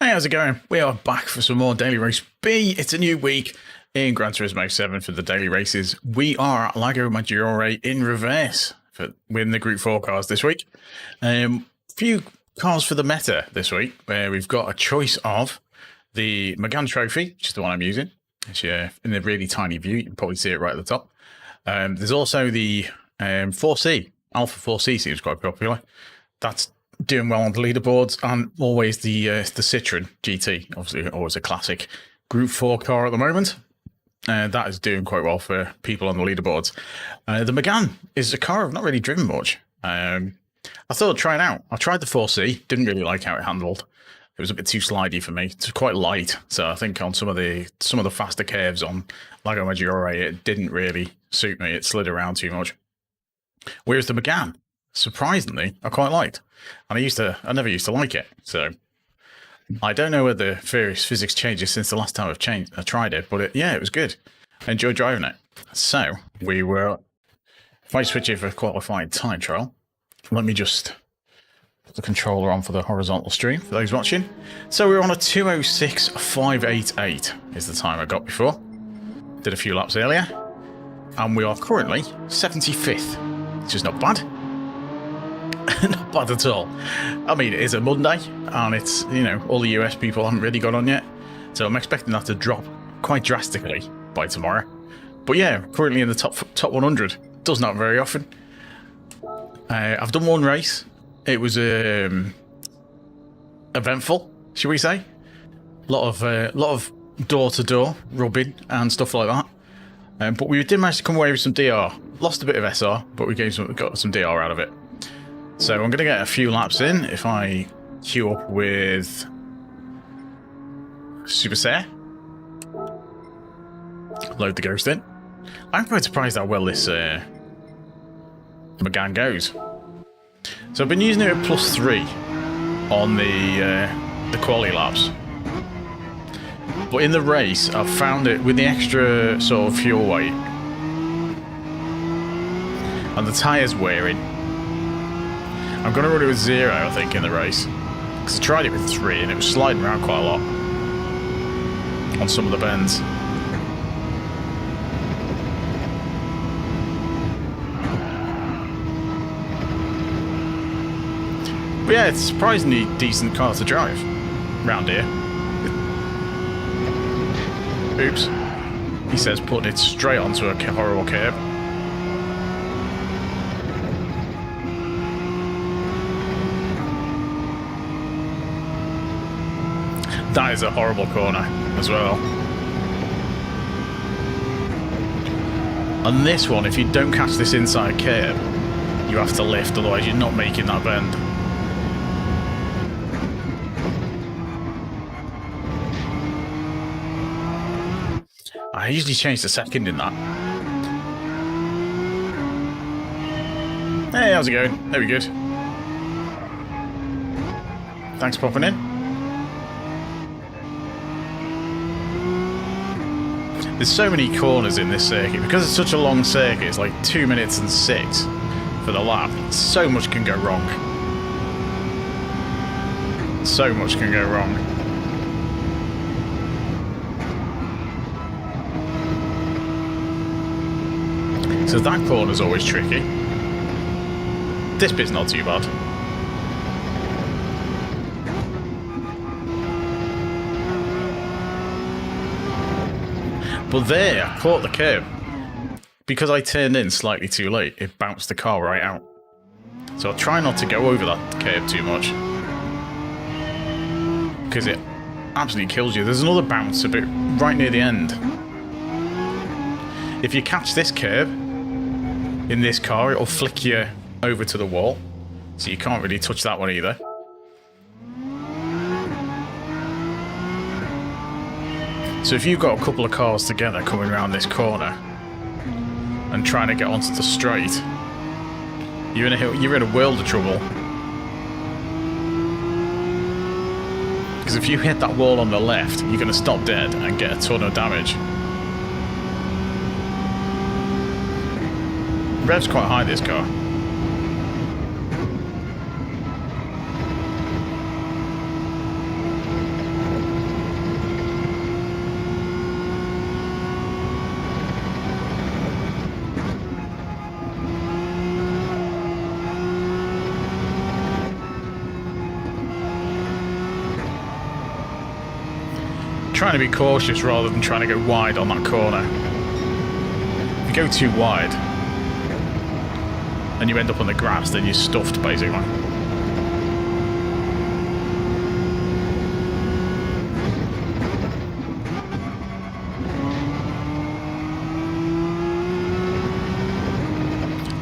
Hey, how's it going? We are back for some more Daily Race B. It's a new week in Gran Turismo 7 for the daily races. We are at Lago Maggiore in reverse for winning the Group 4 cars this week. Few cars for the meta this week, where we've got a choice of the Mégane Trophy, which is the one I'm using. It's in the really tiny view. You can probably see it right at the top. There's also the 4C. Alfa 4C seems quite popular. That's doing well on the leaderboards, and always the Citroën GT, obviously always a classic Group 4 car at the moment. That is doing quite well for people on the leaderboards. The Megane is a car I've not really driven much. I thought I'd try it out. I tried the 4C, didn't really like how it handled. It was a bit too slidey for me. It's quite light, so I think on some of the faster curves on Lago Maggiore, it didn't really suit me. It slid around too much. Whereas the Megane, surprisingly, I quite liked. And I never used to like it. So I don't know whether various physics changes since the last time I tried it, but it was good. I enjoyed driving it. So if I switch it for a qualified time trial, let me just put the controller on for the horizontal stream for those watching. So we're on a 2:06.588 is the time I got before. Did a few laps earlier. And we are currently 75th, which is not bad. Not bad at all. I mean, it is a Monday, and it's, all the US people haven't really got on yet. So I'm expecting that to drop quite drastically by tomorrow. But yeah, currently in the top 100. Doesn't happen very often. I've done one race. It was eventful, should we say? A lot of door-to-door rubbing and stuff like that. But we did manage to come away with some DR. Lost a bit of SR, but we got some DR out of it. So I'm going to get a few laps in. If I queue up with Super Sare, load the Ghost in. I'm quite surprised how well this Megane goes. So I've been using it at +3 on the quali laps. But in the race, I've found it with the extra sort of fuel weight and the tyres wearing. I'm going to run it with 0, I think, in the race. Because I tried it with 3 and it was sliding around quite a lot on some of the bends. But yeah, it's a surprisingly decent car to drive around here. Oops. He says putting it straight onto a horrible curve. That is a horrible corner as well. On this one, if you don't catch this inside curve, you have to lift, otherwise you're not making that bend. I usually change the second in that. Hey, how's it going? Very good. Thanks for popping in. There's so many corners in this circuit. Because it's such a long circuit, it's like 2 minutes and 6 for the lap. So much can go wrong. So much can go wrong. So that corner's always tricky. This bit's not too bad. But there, I caught the curb. Because I turned in slightly too late, it bounced the car right out. So I'll try not to go over that curb too much. Because it absolutely kills you. There's another bounce a bit right near the end. If you catch this curb in this car, it'll flick you over to the wall. So you can't really touch that one either. So if you've got a couple of cars together coming around this corner and trying to get onto the straight, you're in a world of trouble. Because if you hit that wall on the left, you're going to stop dead and get a ton of damage. Rev's quite high, this car. trying to be cautious rather than trying to go wide on that corner. If you go too wide and you end up on the grass, then you're stuffed basically.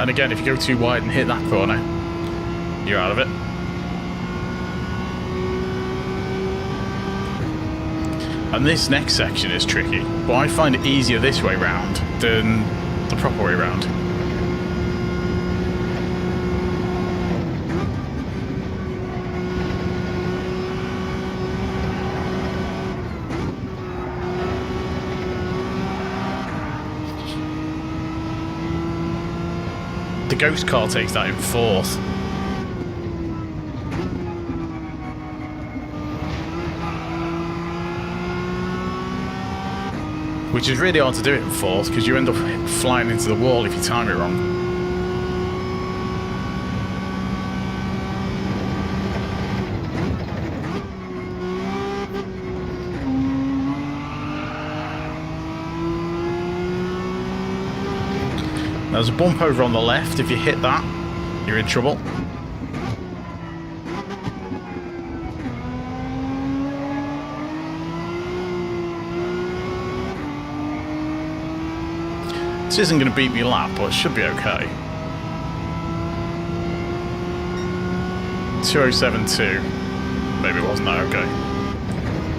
And again, if you go too wide and hit that corner, you're out of it. And this next section is tricky, but I find it easier this way round than the proper way round. The ghost car takes that in fourth. Which is really hard to do it in fourth because you end up flying into the wall if you time it wrong. There's a bump over on the left. If you hit that, you're in trouble. This isn't going to beat me lap, but it should be okay. 2072. Maybe it wasn't that okay.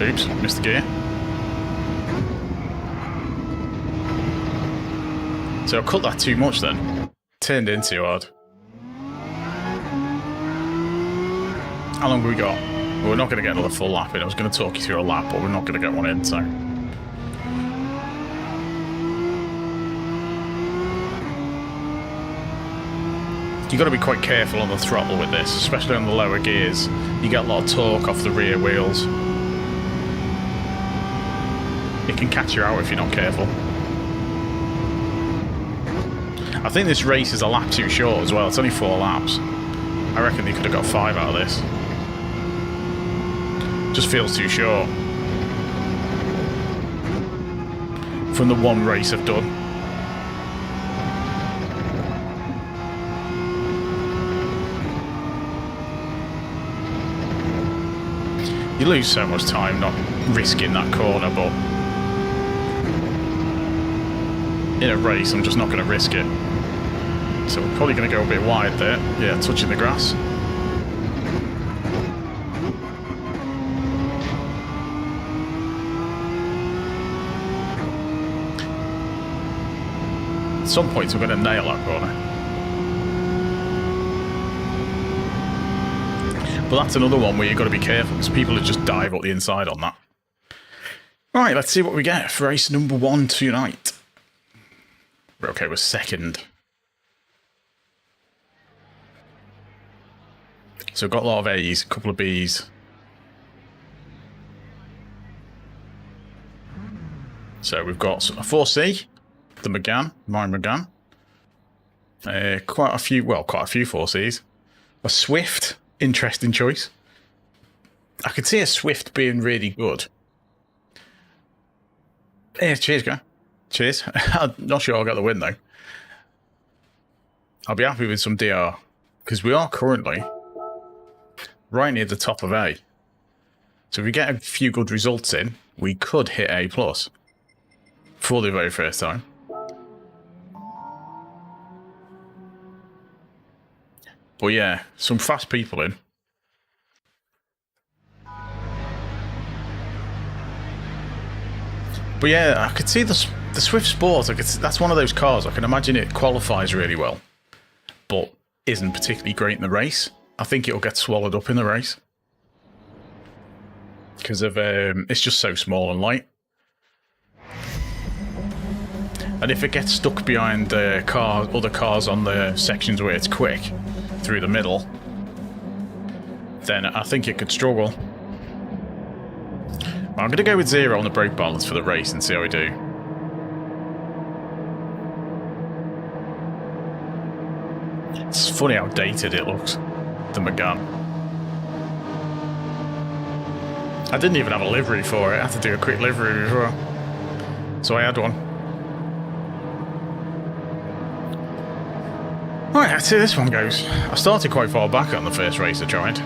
Oops, missed the gear. So I cut that too much then. Turned in too hard. How long have we got? Well, we're not going to get another full lap in. I was going to talk you through a lap, but we're not going to get one in, so... You've got to be quite careful on the throttle with this, especially on the lower gears. You get a lot of torque off the rear wheels. It can catch you out if you're not careful. I think this race is a lap too short as well. It's only 4 laps. I reckon they could have got 5 out of this. Just feels too short. From the one race I've done. You lose so much time not risking that corner, but in a race I'm just not going to risk it. So we're probably going to go a bit wide there. Yeah, touching the grass. At some point we're going to nail that corner. But that's another one where you've got to be careful because people will just dive up the inside on that. Right, let's see what we get for race number 1 tonight. We're okay with second. So we've got a lot of A's, a couple of B's. So we've got a 4C, the Megane, my Megane. Quite a few 4Cs. A Swift. Interesting choice. I could see a Swift being really good. Yeah, cheers, guy. Cheers. I'm not sure I'll get the win, though. I'll be happy with some DR. Because we are currently right near the top of A. So if we get a few good results in, we could hit A+. For the very first time. But yeah, some fast people in. But yeah, I could see the Swift Sport. That's one of those cars. I can imagine it qualifies really well, but isn't particularly great in the race. I think it'll get swallowed up in the race because of it's just so small and light. And if it gets stuck behind other cars on the sections where it's quick, through the middle, then I think it could struggle. I'm going to go with 0 on the brake balance for the race and see how we do. It's funny how dated it looks, the Megane. I didn't even have a livery for it. I had to do a quick livery as well. So I had one. Right, let's see how this one goes. I started quite far back on the first race I tried.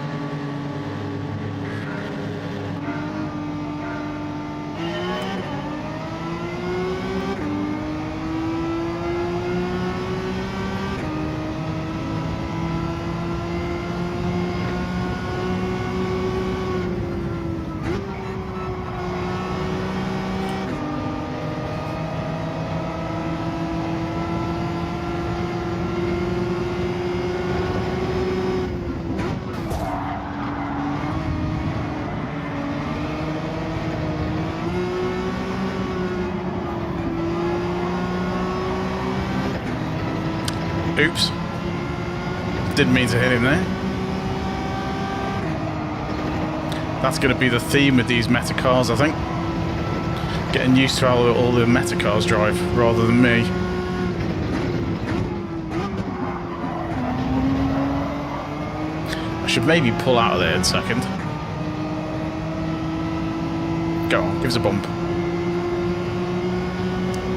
Oops. Didn't mean to hit him there. That's going to be the theme with these meta cars, I think. Getting used to how all the meta cars drive rather than me. I should maybe pull out of there in a second. Go on, give us a bump.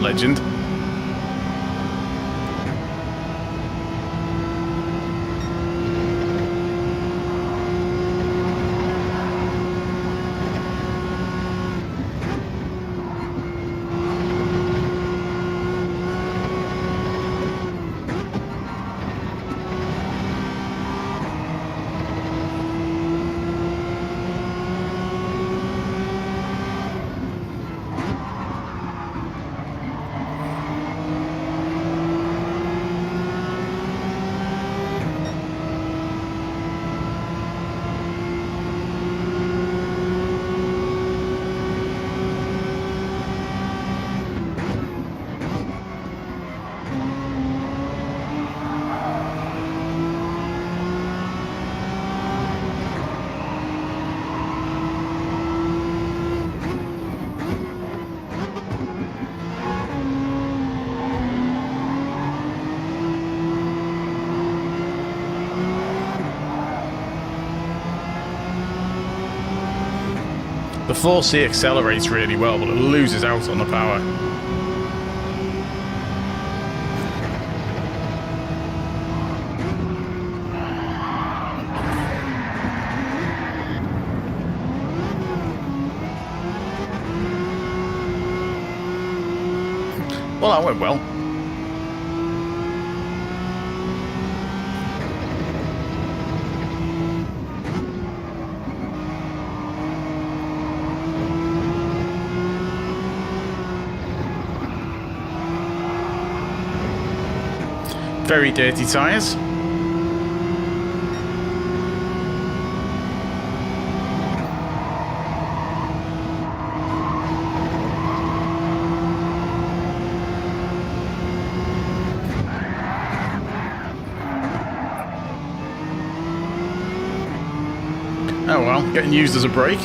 Legend. The 4C accelerates really well, but it loses out on the power. Well, that went well. Very dirty tyres. Oh well, getting used as a brake.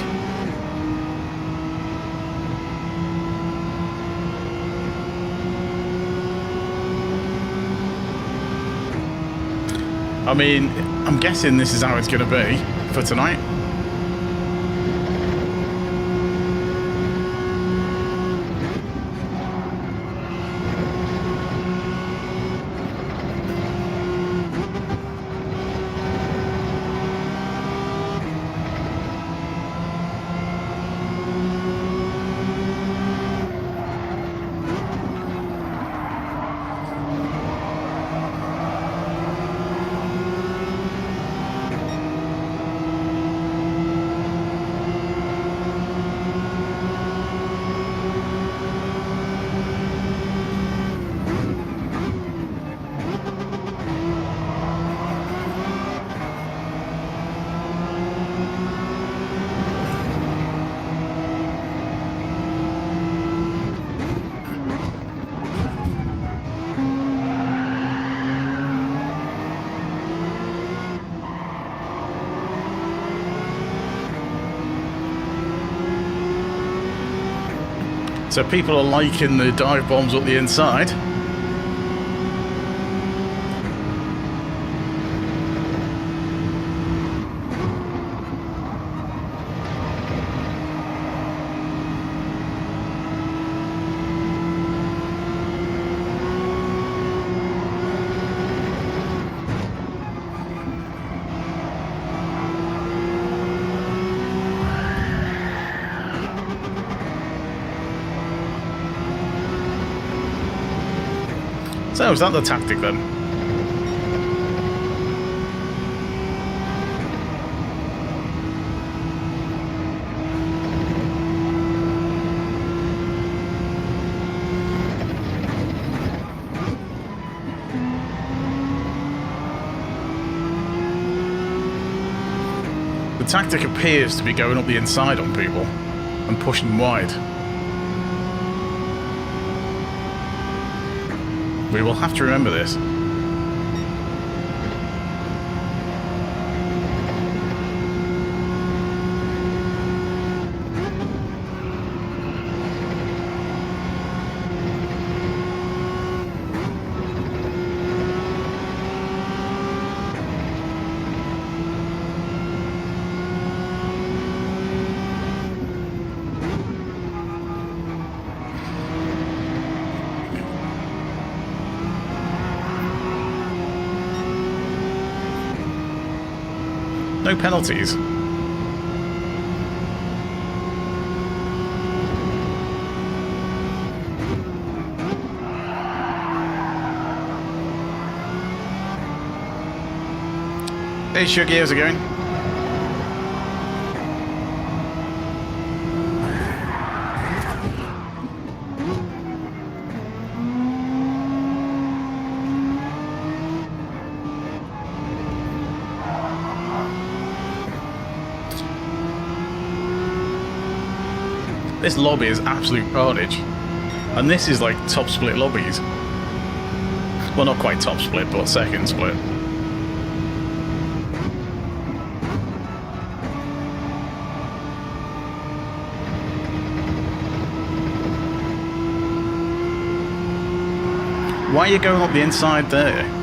I mean, I'm guessing this is how it's going to be for tonight. So people are liking the dive bombs up the inside. So is that the tactic then? The tactic appears to be going up the inside on people and pushing them wide. We will have to remember this. No penalties. Hey, Shuggy, how's it going? This lobby is absolute carnage. And this is like top split lobbies. Well, not quite top split, but second split. Why are you going up the inside there?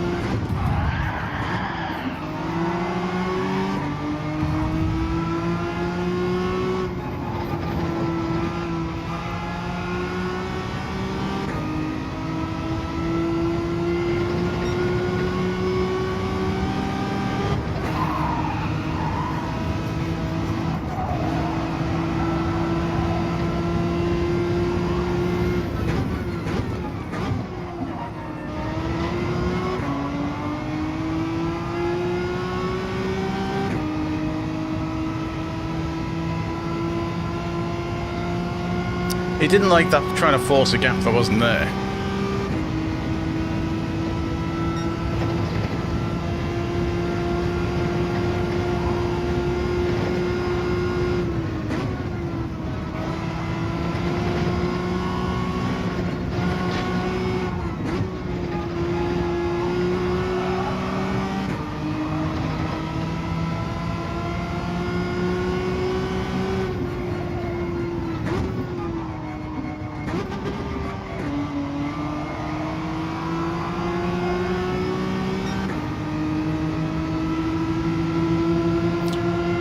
He didn't like that trying to force a gap that wasn't there.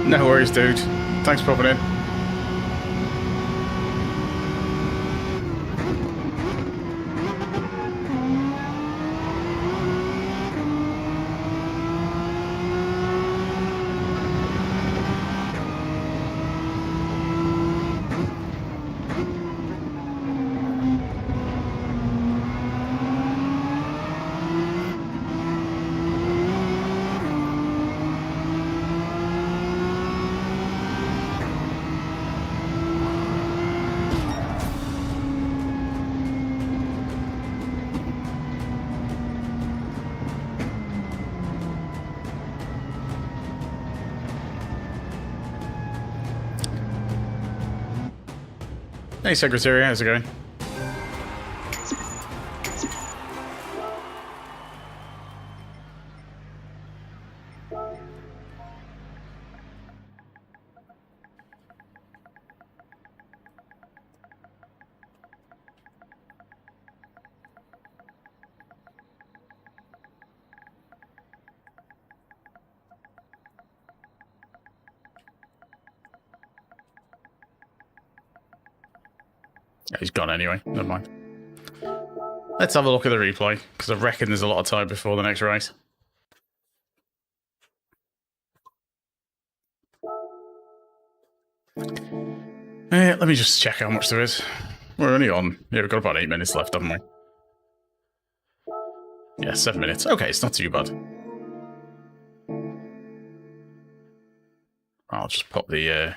No worries, dude. Thanks for popping in. Hey, Secretary, how's it going? He's gone anyway. Never mind. Let's have a look at the replay, because I reckon there's a lot of time before the next race. Let me just check how much there is. We're only on... Yeah, we've got about 8 minutes left, haven't we? Yeah, 7 minutes. Okay, it's not too bad. I'll just pop the...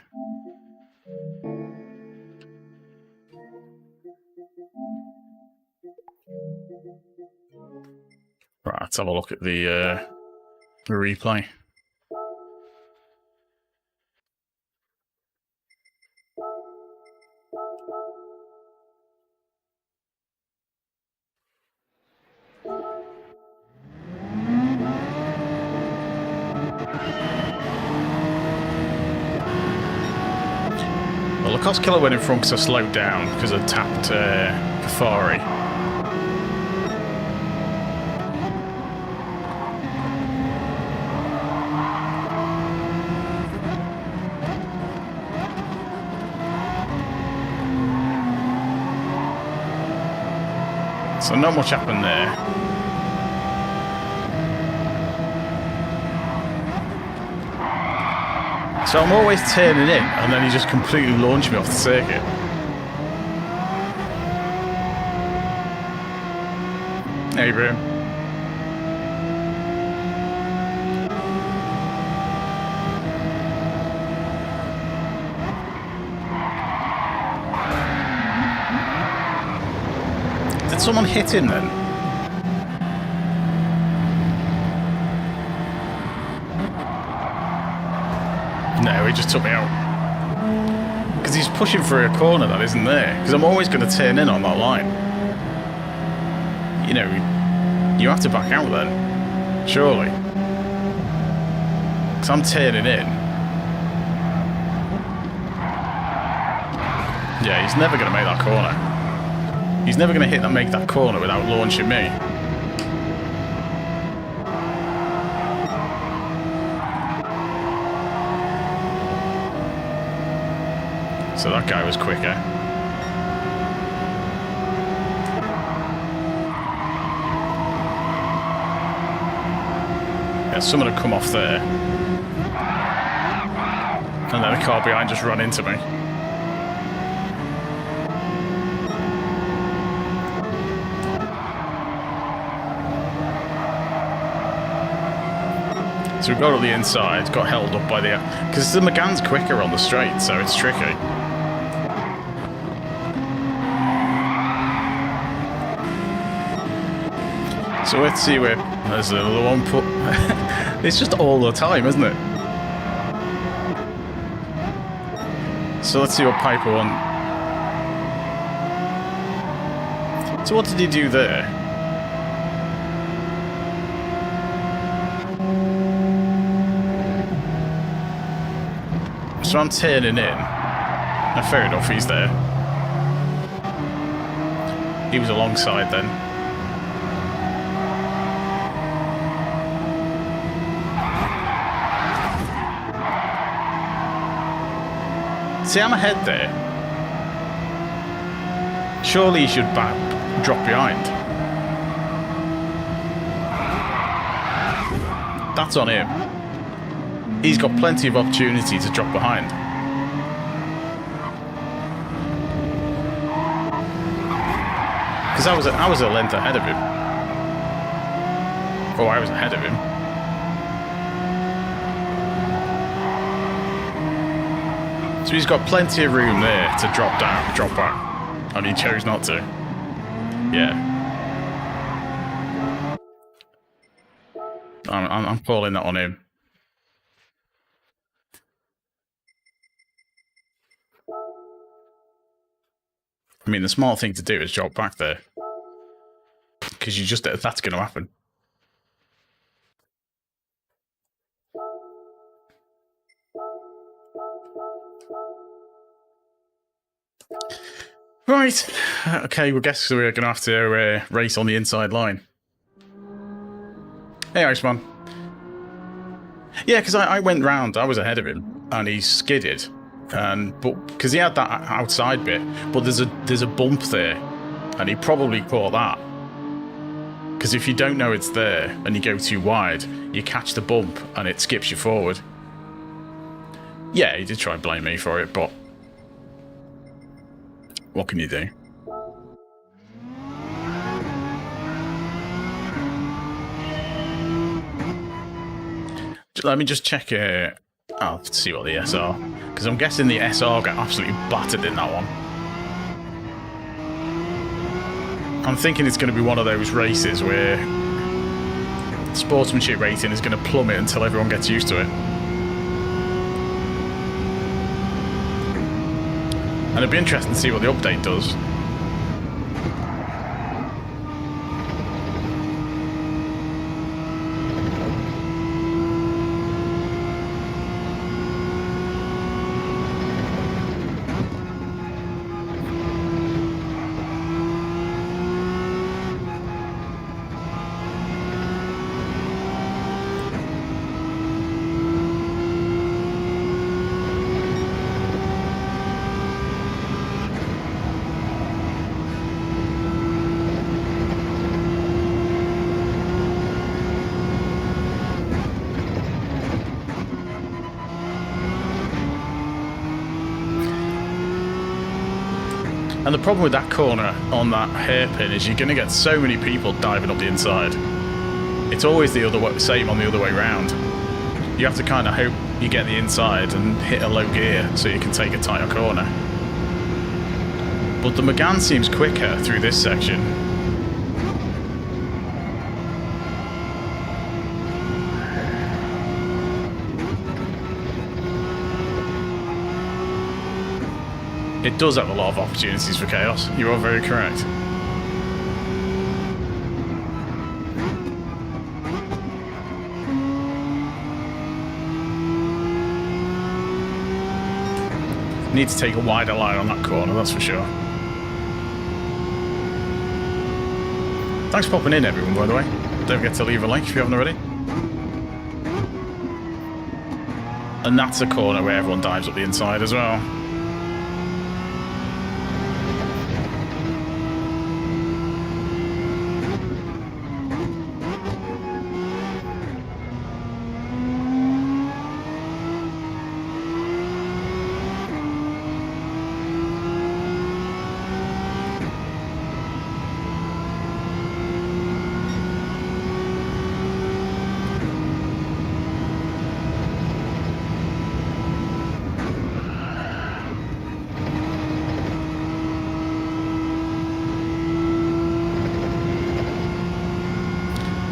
Right, let's have a look at the replay. Well, the cost killer went in front because I slowed down because I tapped Safari. So not much happened there. So I'm always turning in, and then he just completely launched me off the circuit. Hey, bro. Did someone hit him then? No, he just took me out. Because he's pushing through a corner that isn't there. Because I'm always going to turn in on that line. You know, you have to back out then. Surely. Because I'm turning in. Yeah, he's never going to make that corner. He's never going to make that corner without launching me. So that guy was quicker. Yeah, someone had come off there. And then a car behind just ran into me. So we got on the inside, got held up by the... Because the Megane's quicker on the straight, so it's tricky. So let's see where there's another one put. It's just all the time, isn't it? So let's see what Piper won. So what did he do there? So I'm turning in. Now, fair enough, he's there. He was alongside then. See, I'm ahead there. Surely he should drop behind. That's on him. He's got plenty of opportunity to drop behind. Because I was a length ahead of him. Oh, I was ahead of him. So he's got plenty of room there to drop back, and he chose not to. Yeah. I'm calling that on him. I mean, the smart thing to do is drop back there. Because that's going to happen. Right, okay, well, guess we're going to have to race on the inside line. Hey, Iceman. Yeah, because I went round, I was ahead of him, and he skidded. But because he had that outside bit, but there's a bump there, and he probably caught that. Because if you don't know it's there, and you go too wide, you catch the bump, and it skips you forward. Yeah, he did try and blame me for it, but... what can you do? Let me just check. I'll see what the SR, because I'm guessing the SR got absolutely battered in that one. I'm thinking it's going to be one of those races where sportsmanship rating is going to plummet until everyone gets used to it. And it'd be interesting to see what the update does. And the problem with that corner on that hairpin is you're going to get so many people diving up the inside. It's always the other way, same on the other way round. You have to kind of hope you get the inside and hit a low gear so you can take a tighter corner. But the Megane seems quicker through this section. It does have a lot of opportunities for chaos. You are very correct. Need to take a wider line on that corner, that's for sure. Thanks for popping in, everyone, by the way. Don't forget to leave a like if you haven't already. And that's a corner where everyone dives up the inside as well.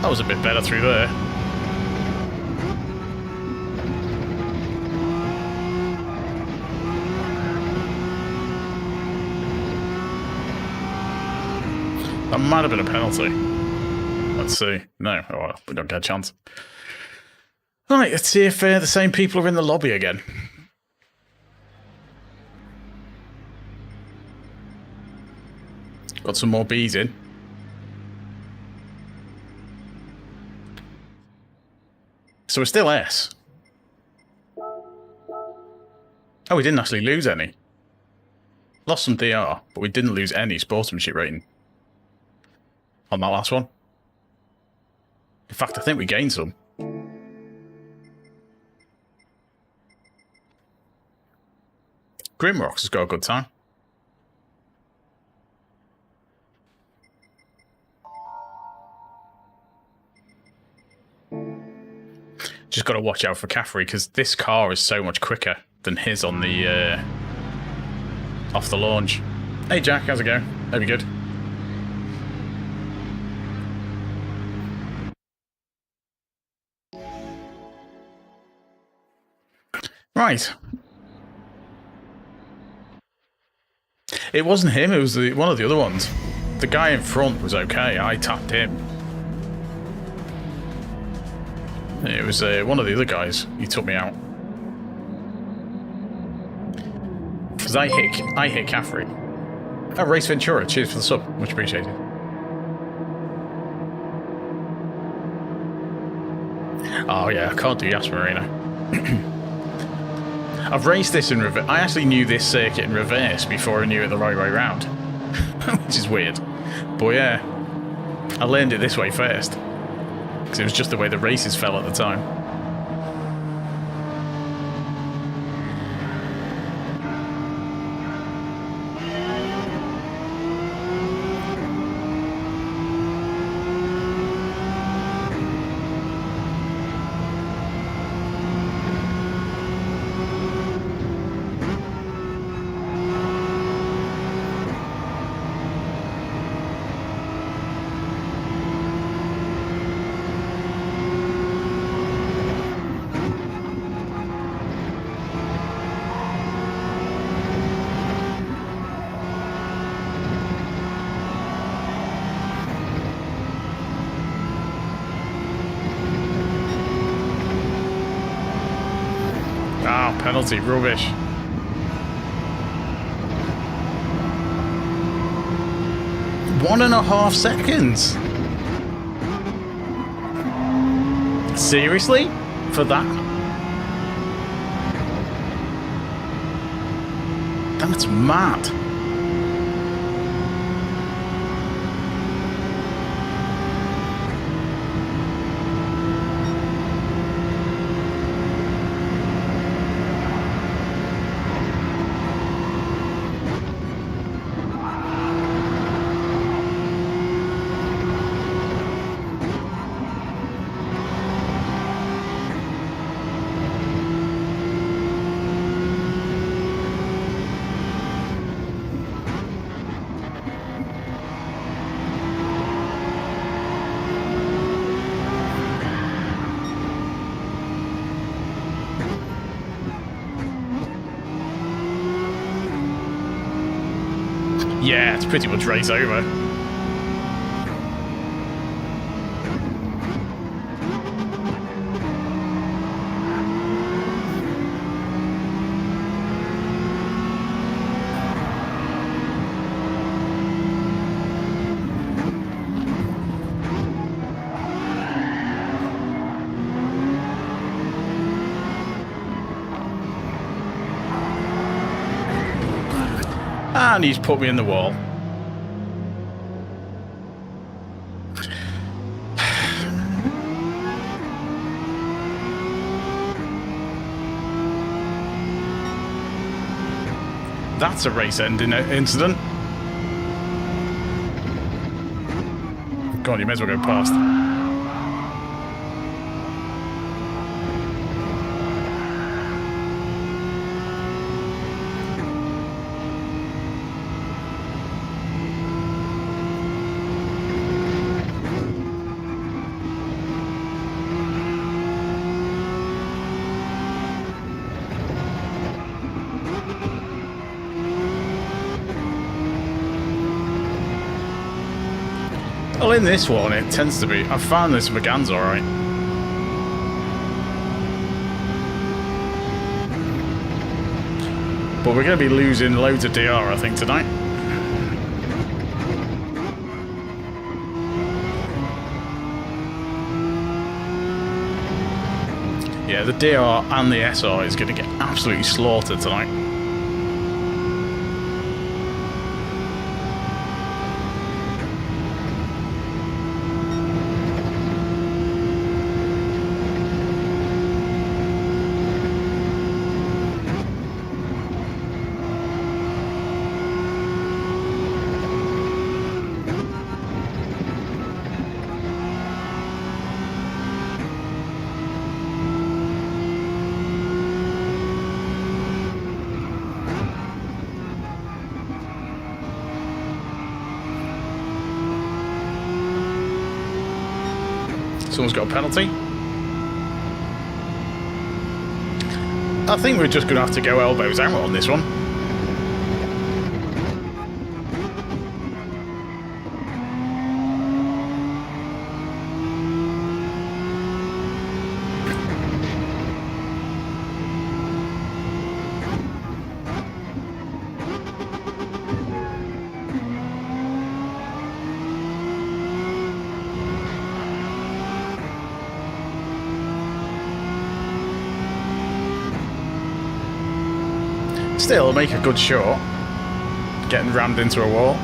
That was a bit better through there. That might have been a penalty. Let's see. No, oh, well, we don't get a chance. Right, let's see if the same people are in the lobby again. Got some more bees in. So we're still S. Oh, we didn't actually lose any. Lost some DR, but we didn't lose any sportsmanship rating on that last one. In fact, I think we gained some. Grimrocks has got a good time. Just got to watch out for Caffrey because this car is so much quicker than his on the off the launch. Hey Jack, how's it going? Hope you're good. Right. It wasn't him, it was one of the other ones. The guy in front was okay, I tapped him. It was one of the other guys. He took me out. Because I hit Caffrey. Oh, Race Ventura, cheers for the sub. Much appreciated. Oh yeah, I can't do Yas Marina. I've raced this in reverse. I actually knew this circuit in reverse before I knew it the right way round. Which is weird. But yeah, I learned it this way first. Because it was just the way the races fell at the time. penalty. Rubbish. One and a half seconds. Seriously? For that? That's mad. Yeah, it's pretty much race over. And he's put me in the wall. That's a race-ending incident. Go on, you may as well go past. Well, in this one, it tends to be. I found this Megane's alright. But we're going to be losing loads of DR, I think, tonight. Yeah, the DR and the SR is going to get absolutely slaughtered tonight. Someone's got a penalty. I think we're just going to have to go elbows out on this one. Still make a good shot. Getting rammed into a wall.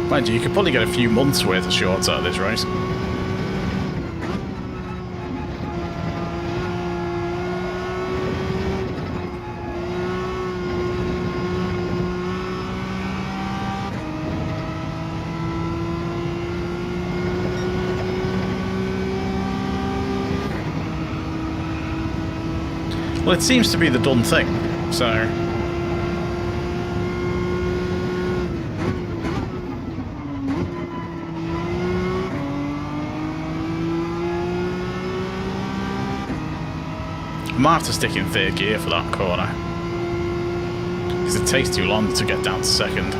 Mind you, you could probably get a few months worth of shorts out of this race. Well, it seems to be the done thing, so... I might have to stick in third gear for that corner, because it takes too long to get down to second.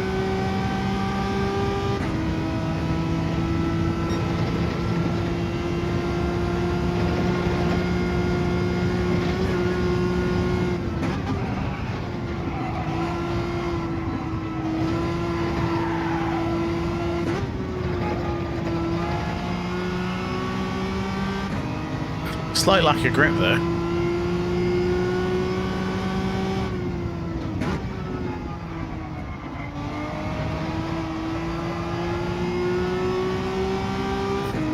Slight lack of grip there.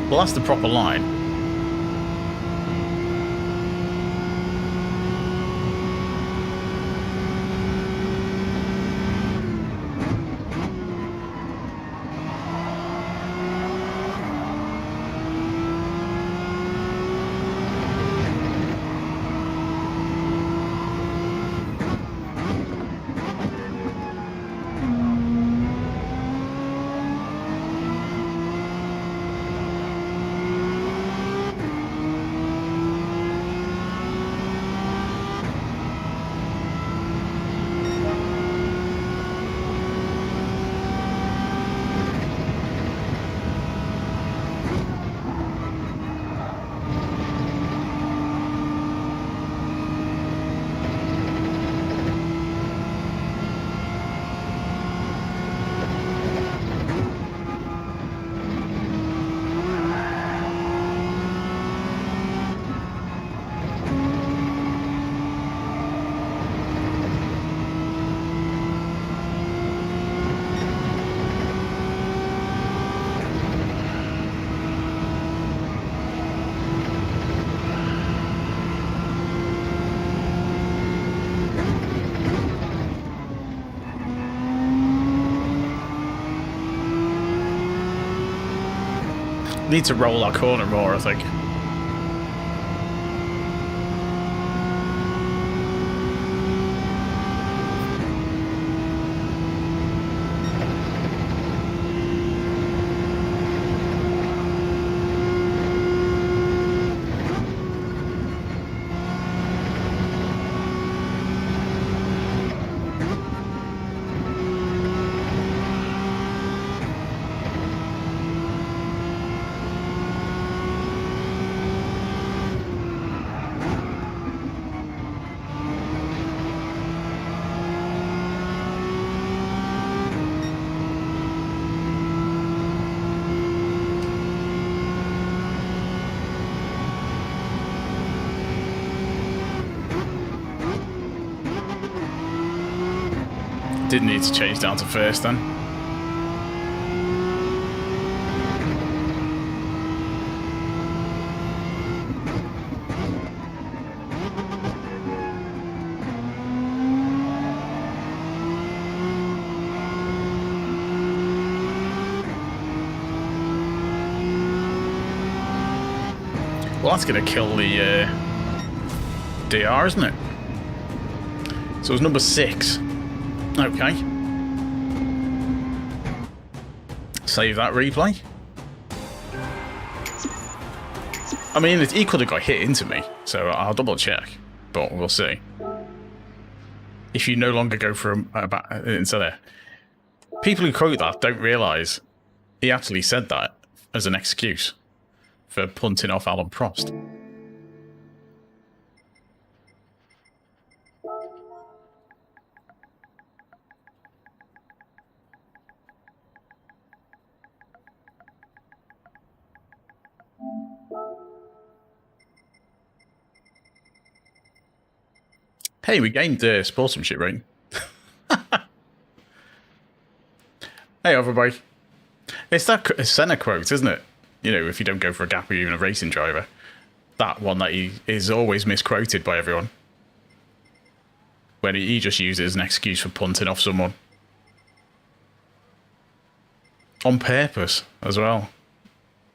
Well, that's the proper line. Need to roll our corner more, I think. Didn't need to change down to first then. Well, that's going to kill the DR, isn't it? So it's number 6. Okay. Save that replay. I mean, he could have got hit into me, so I'll double check, but we'll see. If you no longer go for instead there. People who quote that don't realise he actually said that as an excuse for punting off Alan Prost. Hey, we gained sportsmanship rating. Hey, everybody. It's that Senna quote, isn't it? You know, if you don't go for a gap or you're even a racing driver. That one that he is always misquoted by everyone. When he just uses it as an excuse for punting off someone. On purpose, as well.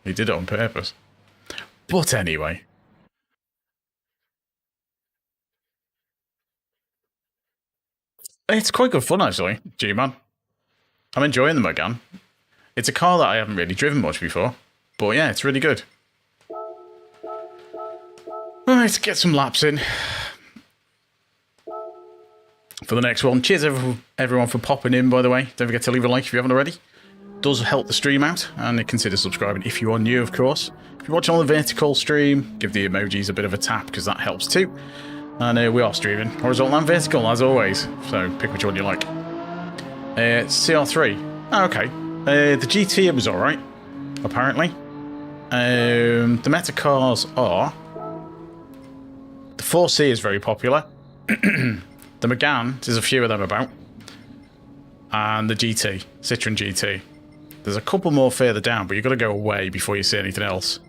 He did it on purpose. But anyway. It's quite good fun, actually, G-Man. I'm enjoying the Megane. It's a car that I haven't really driven much before. But yeah, it's really good. Alright, get some laps in. For the next one. Cheers everyone for popping in, by the way. Don't forget to leave a like if you haven't already. It does help the stream out. And consider subscribing if you are new, of course. If you're watching on the vertical stream, give the emojis a bit of a tap, because that helps too. And we are streaming horizontal and vertical, as always. So pick which one you like. CR3. Oh, okay. The GT was alright, apparently. The meta cars are 4C is very popular. The Megane, there's a few of them about. And the GT, Citroën GT. There's a couple more further down, but you've got to go away before you see anything else.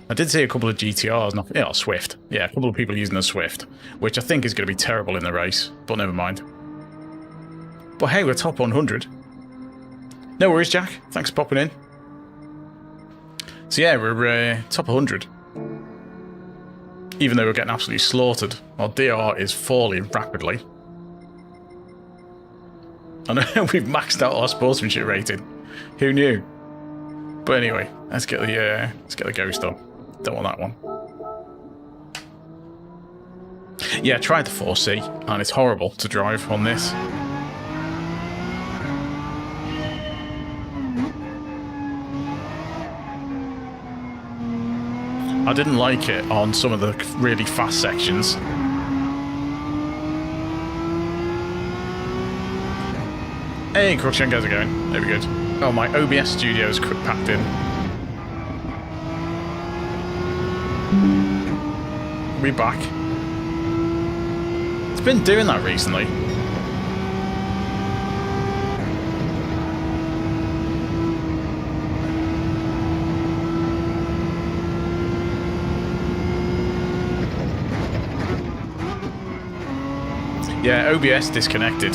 I did see a couple of GTRs, not, yeah, Swift. Yeah, a couple of people using the Swift, which I think is going to be terrible in the race, but never mind. But hey, we're top 100. No worries, Jack. Thanks for popping in. So yeah, we're top 100. Even though we're getting absolutely slaughtered, our DR is falling rapidly. I know we've maxed out our sportsmanship rating. Who knew? But anyway, let's get the Ghost on. Don't want that one. Yeah, I tried the 4C, and it's horrible to drive on this. I didn't like it on some of the really fast sections. Hey, Crookshank, how's it going? There we go. Oh, my OBS studio's packed in. We back. It's been doing that recently. Yeah, OBS disconnected.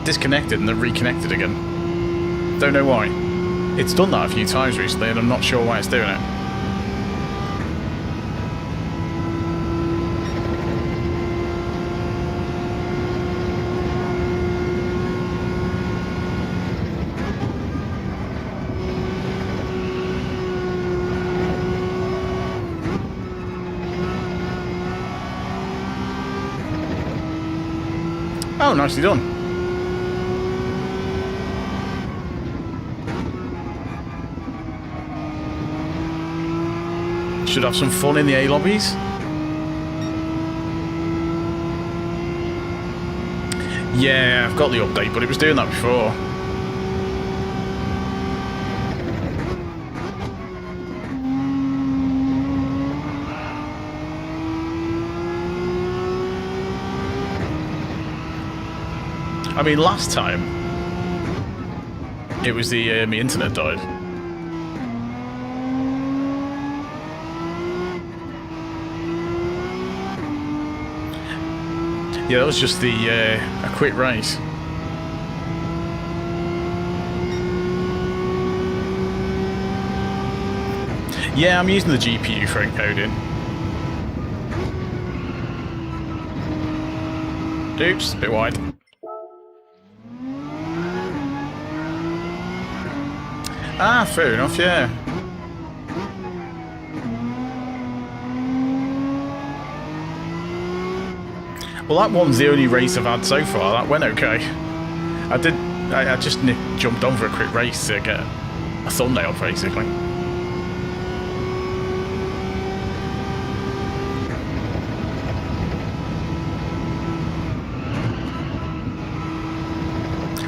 Disconnected and then reconnected again. Don't know why. It's done that a few times recently and I'm not sure why it's doing it. Oh, nicely done. Should have some fun in the A lobbies. Yeah, I've got the update, but it was doing that before. I mean, last time, it was the my internet died. Yeah, that was just the a quick race. Yeah, I'm using the GPU for encoding. Oops, a bit wide. Ah, fair enough, yeah. Well, that one's the only race I've had so far. That went okay. I just jumped on for a quick race to get a thumbnail, basically.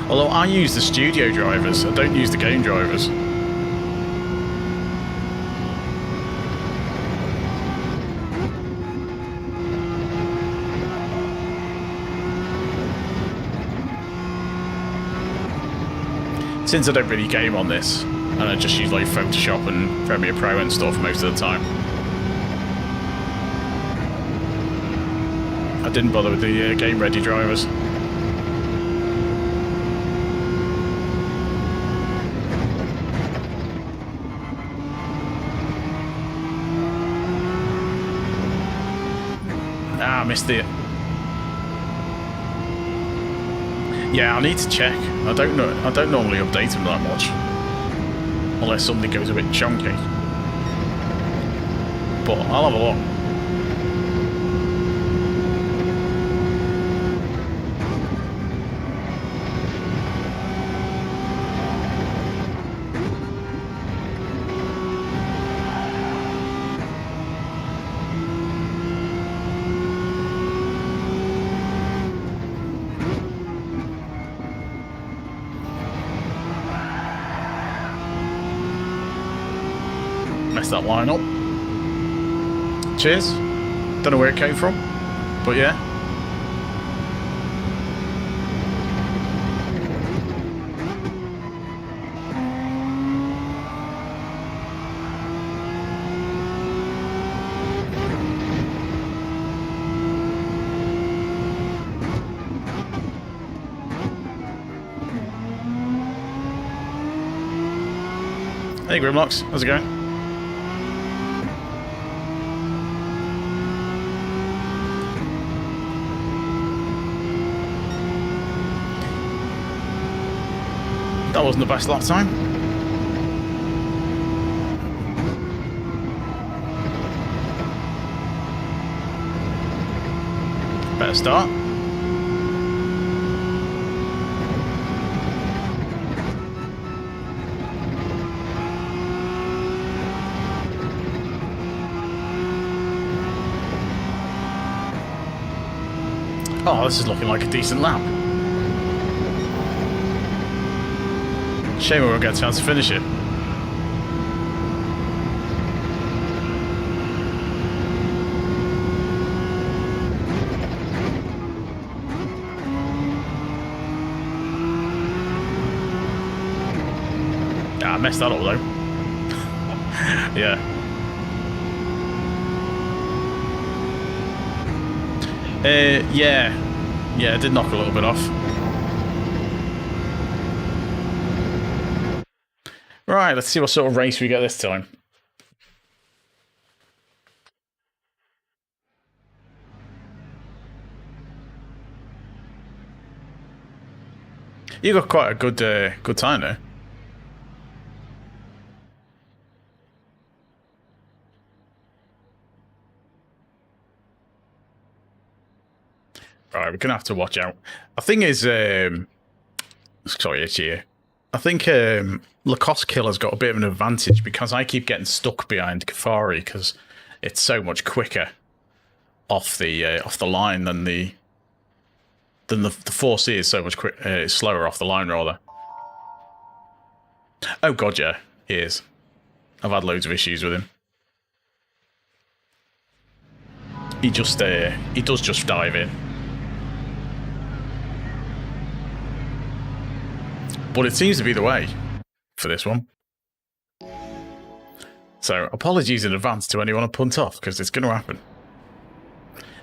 Although I use the studio drivers, I don't use the game drivers. Since I don't really game on this, and I just use like Photoshop and Premiere Pro and stuff most of the time, I didn't bother with the game ready drivers. Ah, I missed it. Yeah, I need to check. I don't know. I don't normally update them that much, unless something goes a bit chunky. But I'll have a look. messed that line up. Cheers. Don't know where it came from, but yeah. Hey Grimlocks, how's it going? That wasn't the best lap time. Better start. Oh, this is looking like a decent lap. Shame we won't get a chance to finish it. Ah, I messed that up though. Yeah. Yeah, it did knock a little bit off. Right, let's see what sort of race we get this time. You got quite a good time there. Right, we're gonna have to watch out. The thing is, sorry, it's here. I think Lacoste Killer's got a bit of an advantage because I keep getting stuck behind Kafari because it's so much quicker off the line than the 4C is so much slower off the line rather. Oh god, yeah, he is. I've had loads of issues with him. He does just dive in. But it seems to be the way for this one. So, apologies in advance to anyone I punt off, because it's going to happen.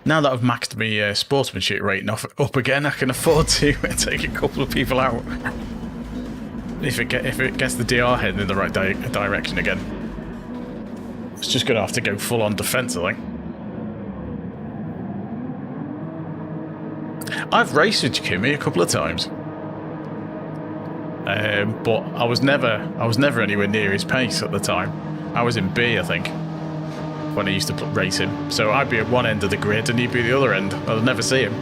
Now that I've maxed my sportsmanship rating up again, I can afford to take a couple of people out. If it gets the DR heading in the right direction again. It's just going to have to go full on defence, I think. I've raced with Kimmy a couple of times. But I was never anywhere near his pace at the time. I was in B, I think, when I used to race him. So I'd be at one end of the grid and he'd be at the other end. I'd never see him.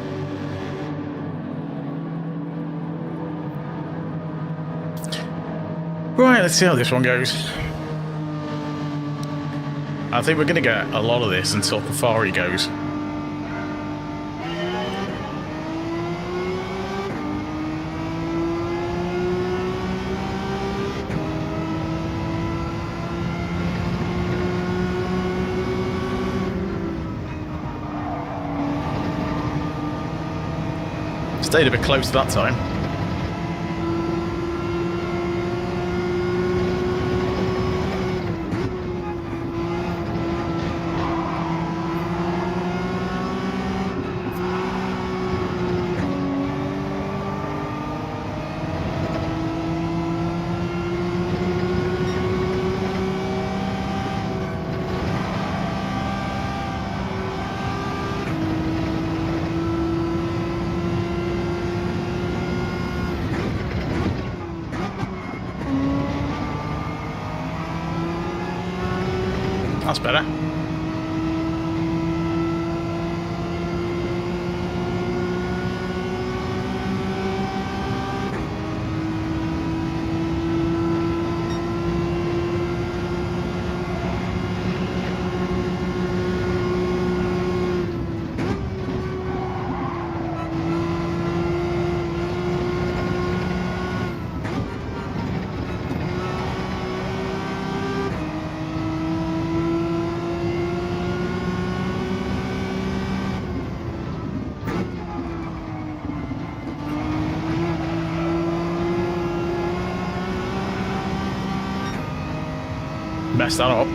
Right, let's see how this one goes. I think we're going to get a lot of this until Kafari goes. Stayed a bit close that time. That's better. messed that up.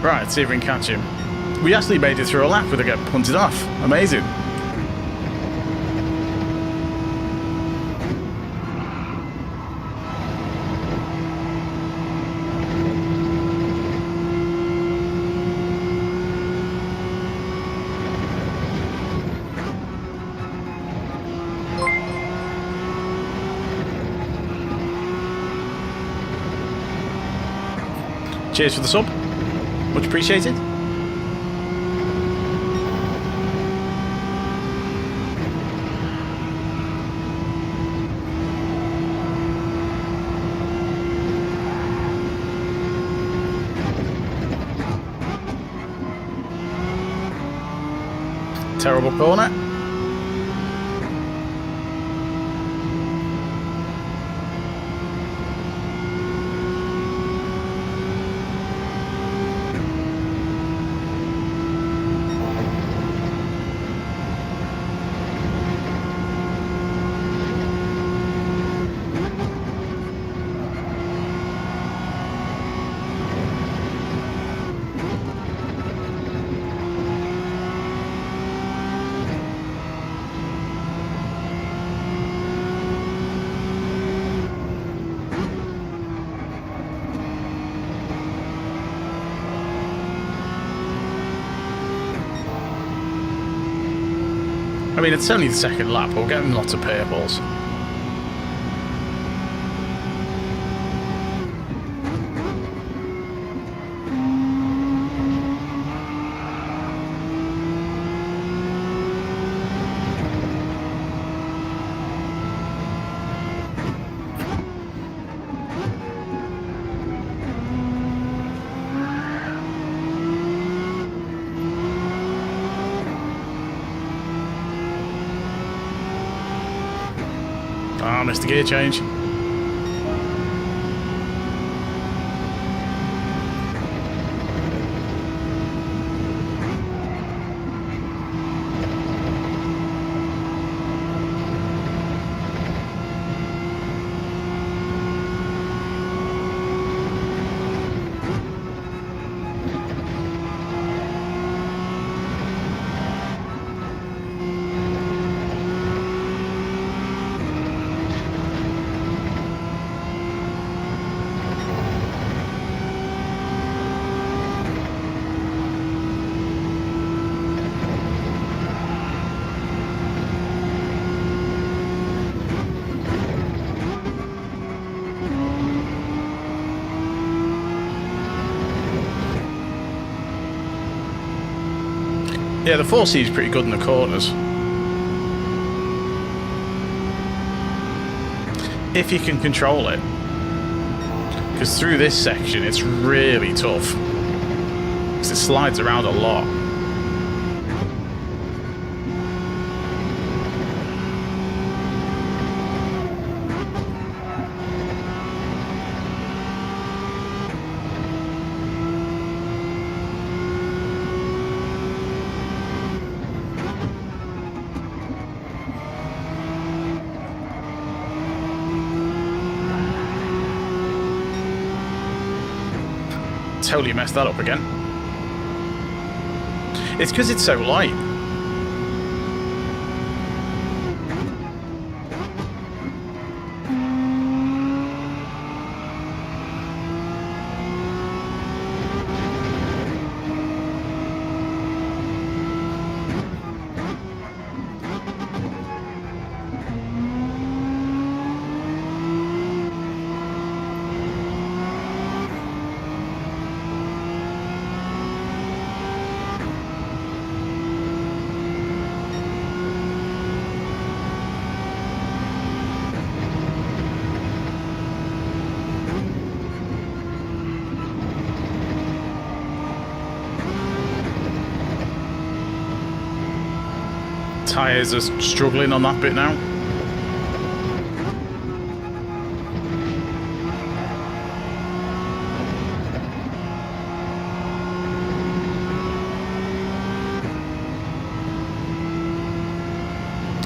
Right, let's see if we can catch him. We actually made it through a lap with it getting punted off. Amazing. Cheers for the sub. Much appreciated. Terrible corner. I mean, it's only the second lap, but we're getting lots of purples. Ah, missed the gear change. Yeah, the 4C is pretty good in the corners. If you can control it. Because through this section it's really tough. Because it slides around a lot. Totally messed that up again. It's because it's so light. tyres are struggling on that bit now.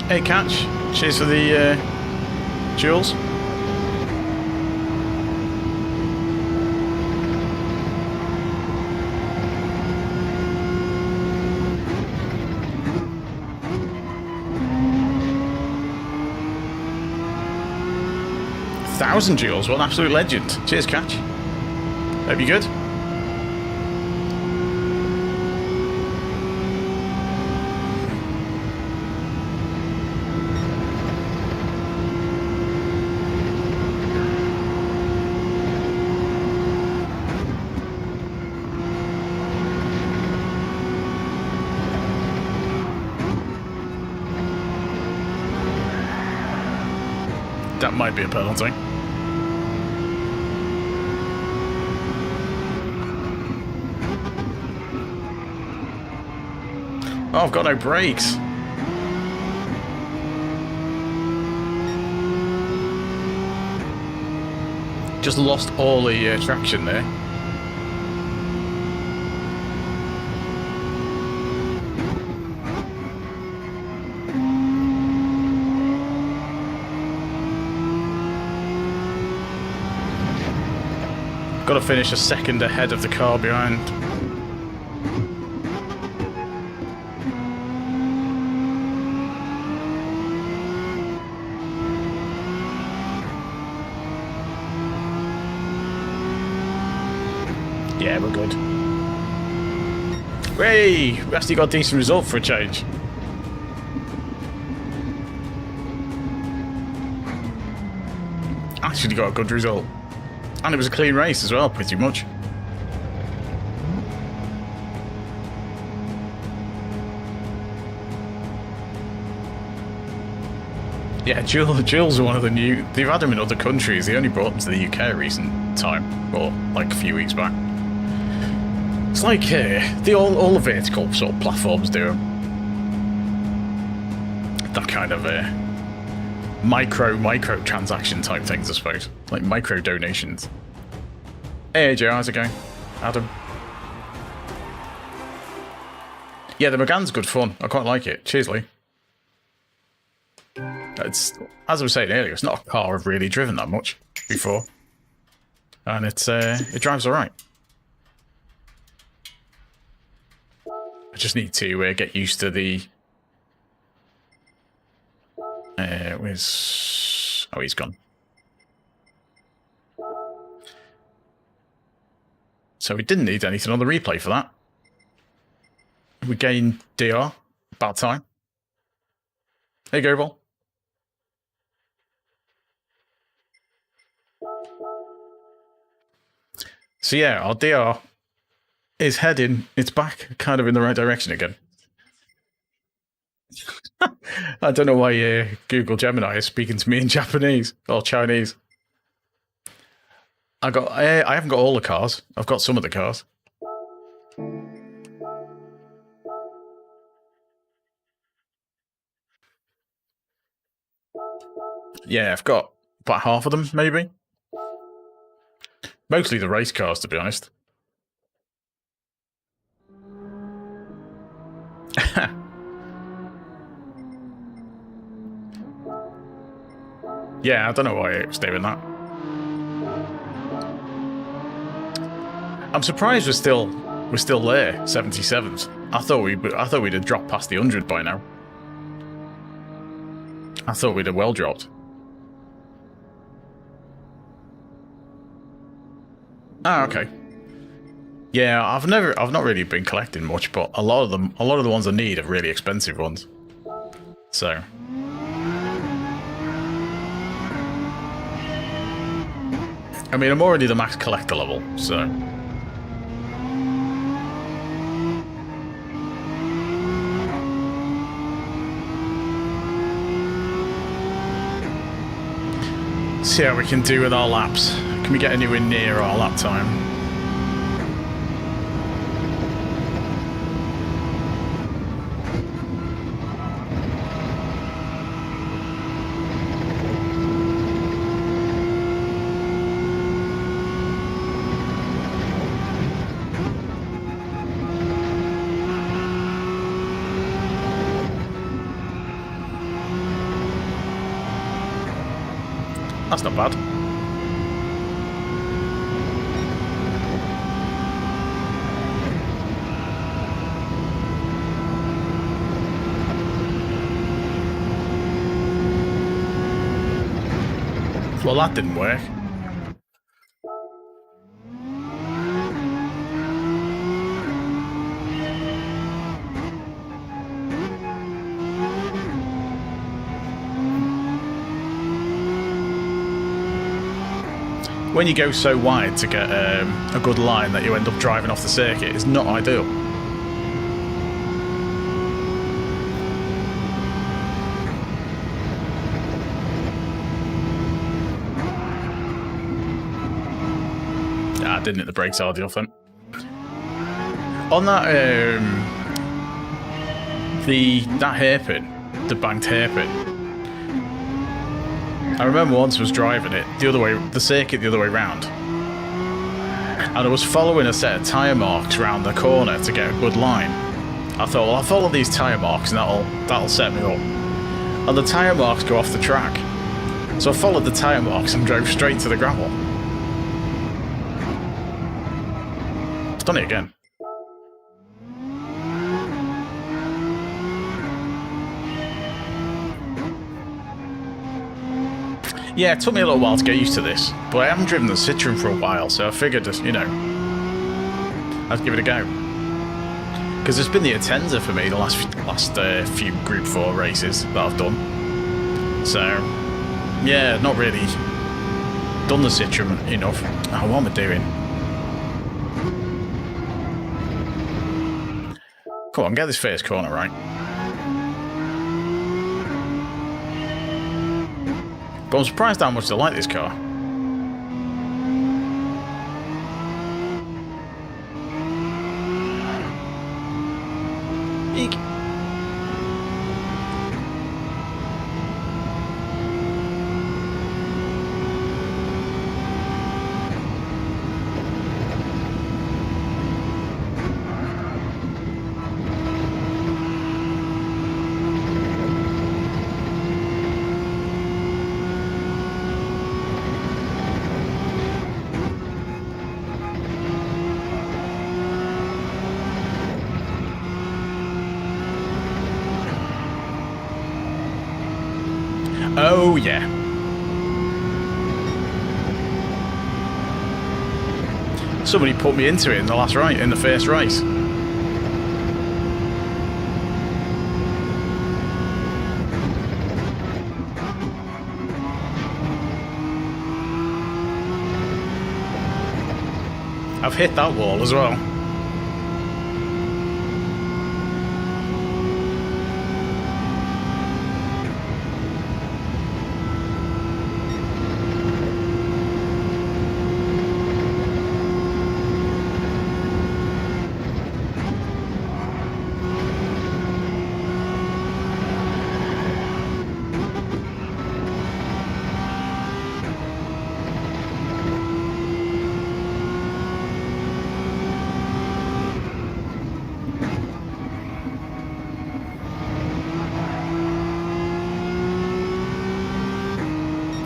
Hey, Catch. Cheers for the jewels. Thousand jewels. What an absolute legend. Cheers, Catch. Hope you're good. That might be a penalty. Oh, I've got no brakes. Just lost all the traction there. Got to finish a second ahead of the car behind. Yeah, we're good. Hey, we actually got a decent result for a change. Actually got a good result. And it was a clean race as well, pretty much. Yeah, Jules are one of the new... They've had them in other countries. They only brought them to the UK at recent time. Or, like, a few weeks back. It's like, all the vertical sort of platforms do them. That kind of, micro transaction type things, I suppose. Like micro donations. Hey Joe, how's it going? Adam. Yeah, the Megane's good fun. I quite like it. Cheers, Lee. It's, as I was saying earlier, it's not a car I've really driven that much before. And it drives alright. I just need to get used to the... where's... Oh, he's gone. So we didn't need anything on the replay for that. We gained DR. About time. There you go, Ball. So yeah, our DR is heading, it's back kind of in the right direction again. I don't know why Google Gemini is speaking to me in Japanese or Chinese. I haven't got all the cars. I've got some of the cars. Yeah, I've got about half of them, maybe. Mostly the race cars, to be honest. Yeah, I don't know why it was doing that. I'm surprised we're still there, 77s. I thought we'd have dropped past the 100 by now. I thought we'd have well dropped. Ah, okay. Yeah, I've not really been collecting much, but a lot of the ones I need are really expensive ones. So. I mean, I'm already the max collector level, so. See how we can do with our laps. Can we get anywhere near our lap time? That's not bad. Well, that didn't work. When you go so wide to get a good line that you end up driving off the circuit, it's not ideal. Didn't hit the brakes hard enough then. On that that hairpin, the banked hairpin, I remember once I was driving it the other way, the circuit the other way round, and I was following a set of tyre marks around the corner to get a good line. I thought, well, I'll follow these tyre marks and that'll set me up. And the tyre marks go off the track, so I followed the tyre marks and drove straight to the gravel. Done it again. Yeah, it took me a little while to get used to this, but I haven't driven the Citroën for a while, so I figured, you know, I'd give it a go. Because there's been the Atenza for me the last few Group 4 races that I've done. So, yeah, not really done the Citroën enough. Oh, what am I doing? Come on, get this first corner right. But I'm surprised how much I like this car. Eek. Oh, yeah. Somebody put me into it in the first race. I've hit that wall as well.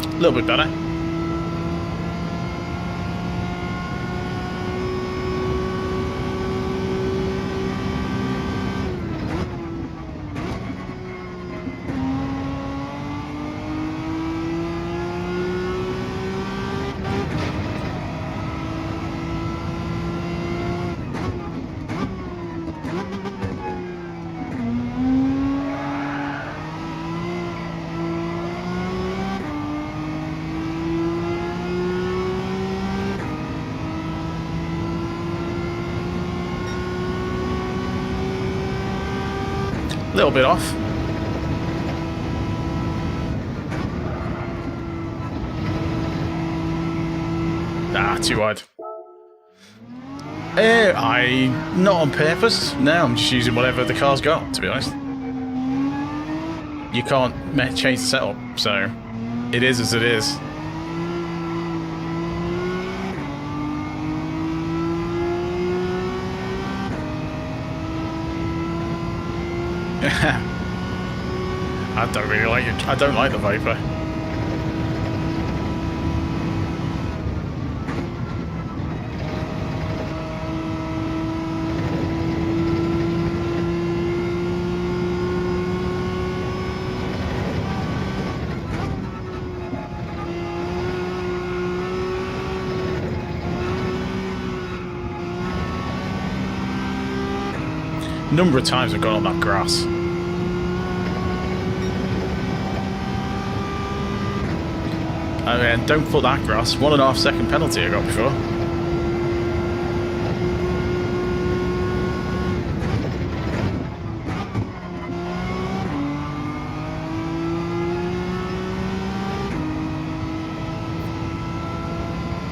A little bit better. A little bit off. Ah, too wide. Not on purpose. No, I'm just using whatever the car's got, to be honest. You can't change the setup, so it is as it is. I don't really like it. I don't like the Viper. number of times I've gone on that grass. I mean, don't put that grass. 1.5 second penalty I got before.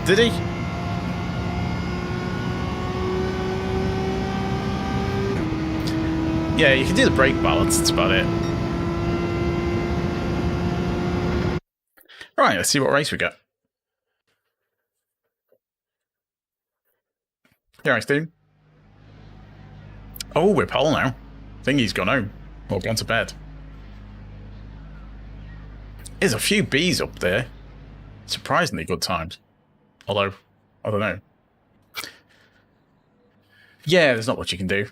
Did he? Yeah, you can do the brake balance, that's about it. Right, let's see what race we got. Yeah, right, Steve. Oh, we're pole now. Thingy's gone home. Or gone to bed. There's a few Bs up there. Surprisingly good times. Although, I don't know. Yeah, there's not much you can do.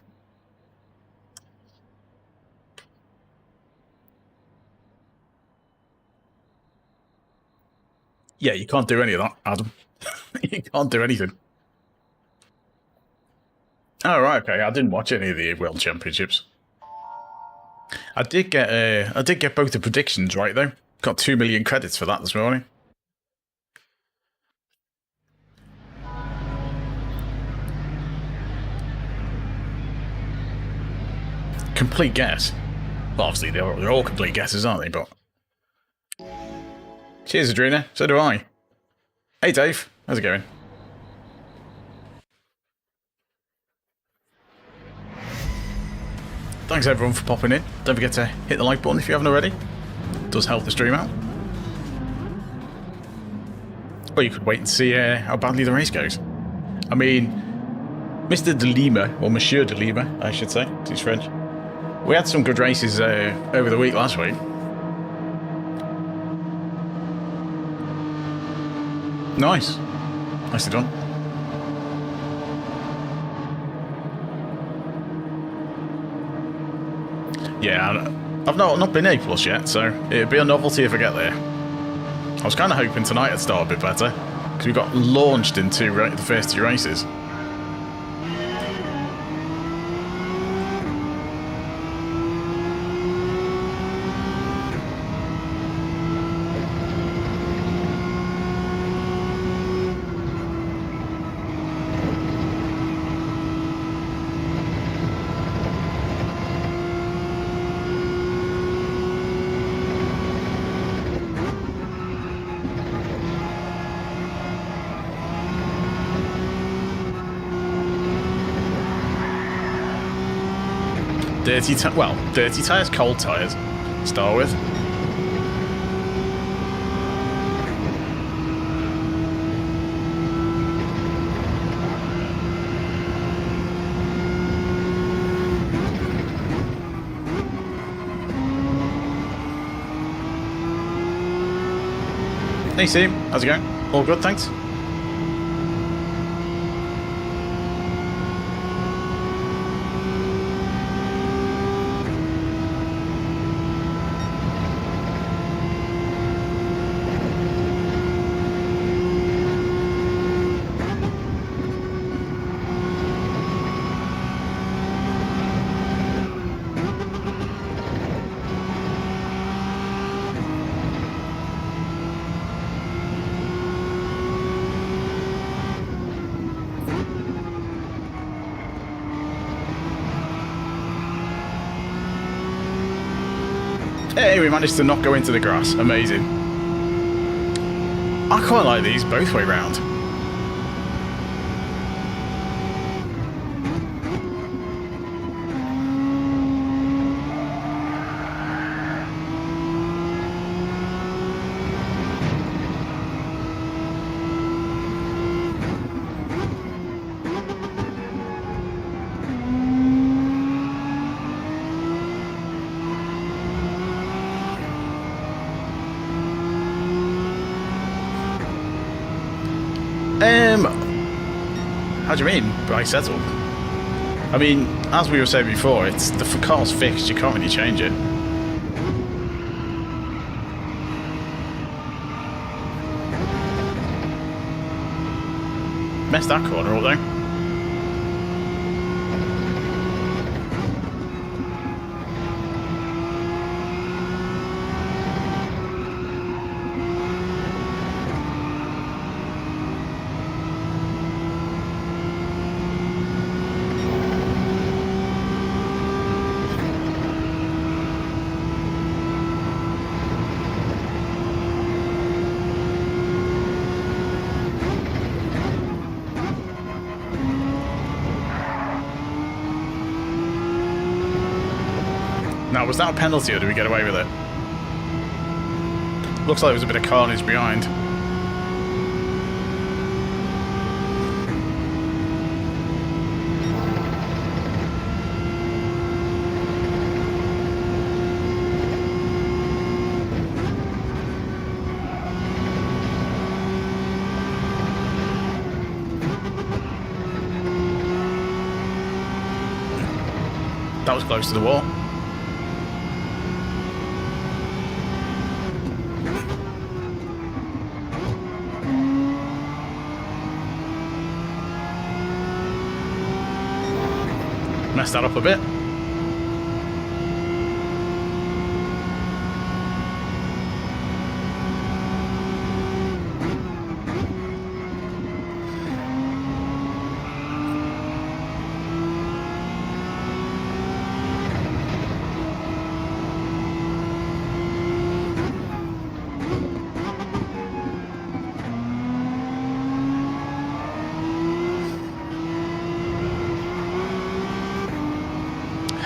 Yeah, you can't do any of that, Adam. You can't do anything. Oh, right, okay. I didn't watch any of the World Championships. I did get both the predictions right though. Got 2 million credits for that this morning. Complete guess. Well, obviously they're all complete guesses, aren't they? But cheers, Adrena. So do I. Hey, Dave. How's it going? Thanks everyone for popping in. Don't forget to hit the like button if you haven't already. It does help the stream out. Or you could wait and see how badly the race goes. I mean, Mr. De Lima, or Monsieur De Lima, I should say, he's French. We had some good races over the week last week. Nice. Nicely done. Yeah, I've not been A+ yet, so it'd be a novelty if I get there. I was kind of hoping tonight I'd start a bit better, because we got launched into the first 2 races. Dirty tyres, cold tyres, start with. Hey Steve, how's it going? All good, thanks. Hey, we managed to not go into the grass. Amazing. I quite like these both way round. How do you mean by settled? I mean, as we were saying before, it's the car's fixed, you can't really change it. Messed that corner up though. Now, was that a penalty or did we get away with it? Looks like there was a bit of carnage behind. That was close to the wall. Messed that up a bit.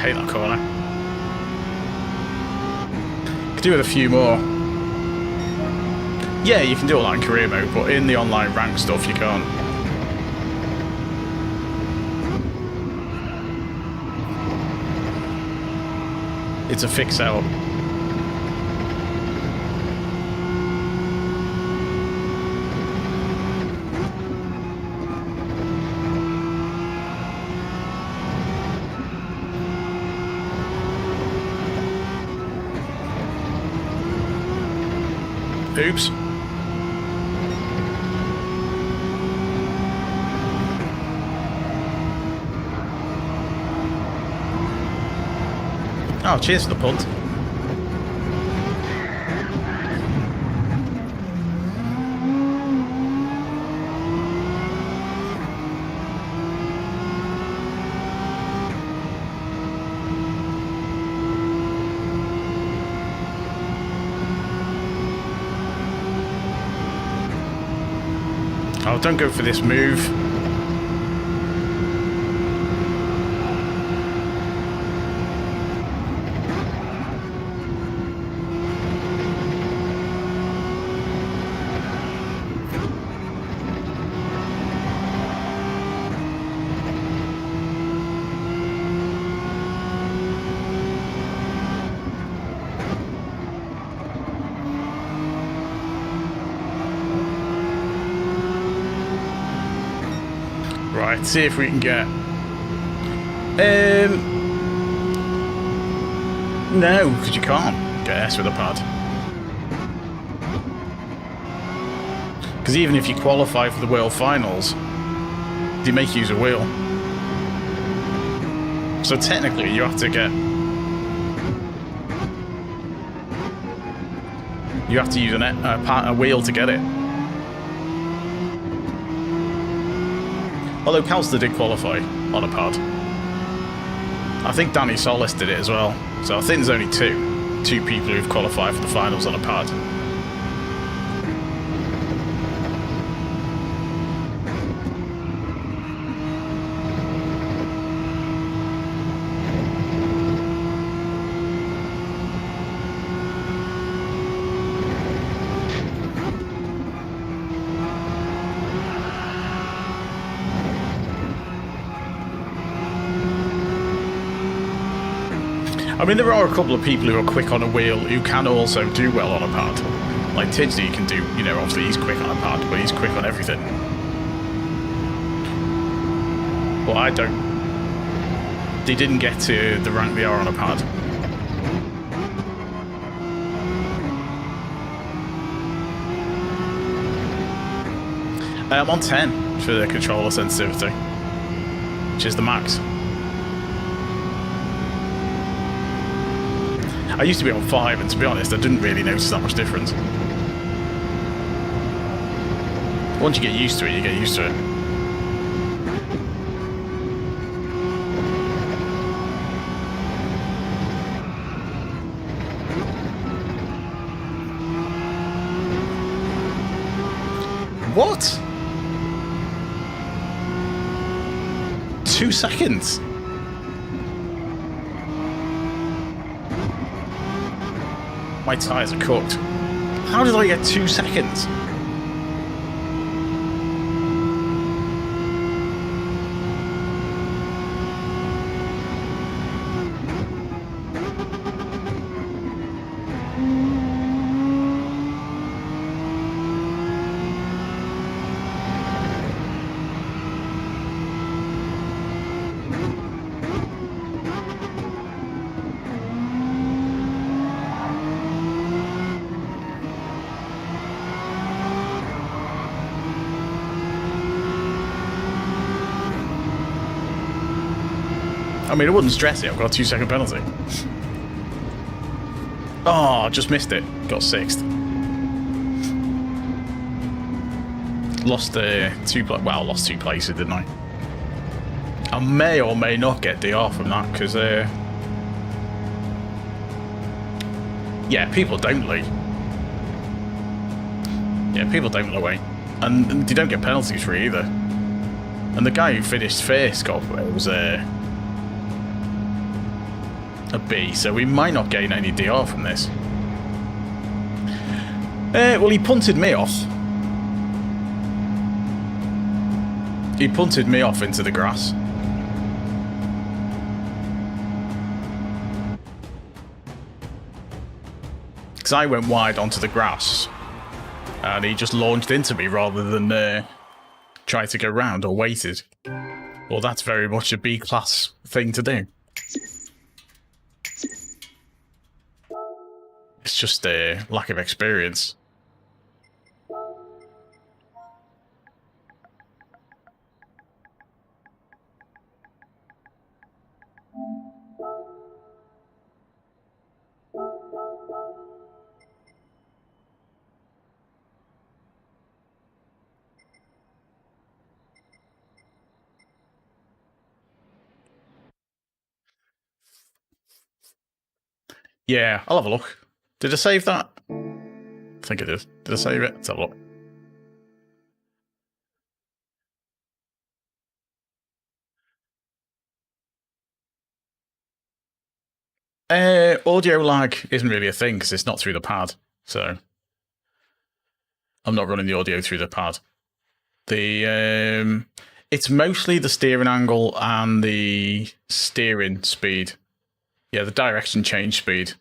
Hate that corner. Could do with a few more. Yeah, you can do all that in career mode, but in the online rank stuff you can't. It's a fix out. Oops. Oh, cheers for the punt. Oh, don't go for this move. Right, see if we can get... No, because you can't get S with a pad. Because even if you qualify for the World Finals, they make you use a wheel. So technically you have to get... You have to use a wheel to get it. Although Calster did qualify on a pad. I think Danny Solis did it as well. So I think there's only two people who've qualified for the finals on a pad. I mean, there are a couple of people who are quick on a wheel who can also do well on a pad. Like Tidsley can do, you know, obviously he's quick on a pad, but he's quick on everything. Well, I don't. They didn't get to the rank they are on a pad. I'm on 10 for the controller sensitivity, which is the max. I used to be on 5, and to be honest, I didn't really notice that much difference. Once you get used to it, you get used to it. What? 2 seconds? My tyres are cooked. How did I get 2 seconds? I mean, I wouldn't stress it. I've got a 2-second penalty. Oh, just missed it. Got 6th. Lost lost 2 places, didn't I? I may or may not get DR from that because, yeah, people don't leave. Yeah, people don't away, and they don't get penalties for it either. And the guy who finished first was a B, so we might not gain any DR from this. Well, he punted me off. He punted me off into the grass. Because I went wide onto the grass. And he just launched into me rather than try to go round or waited. Well, that's very much a B-class thing to do. It's just a lack of experience. Yeah, I'll have a look. Did I save that? I think I did. Did I save it? Let's have a look. Audio lag isn't really a thing because it's not through the pad, so I'm not running the audio through the pad. It's mostly the steering angle and the steering speed. Yeah, the direction change speed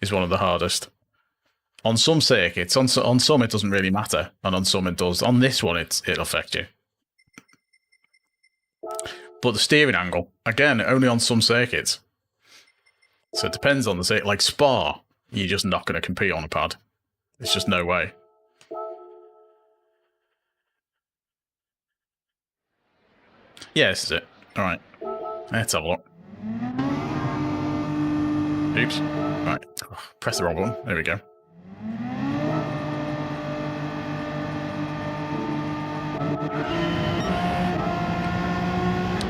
is one of the hardest. On some circuits, on some it doesn't really matter, and on some it does. On this one, it'll affect you. But the steering angle, again, only on some circuits. So it depends on the circuit. Like Spa, you're just not going to compete on a pad. There's just no way. Yeah, this is it. Alright. Let's have a look. Oops. Right. Oh, press the wrong one. There we go.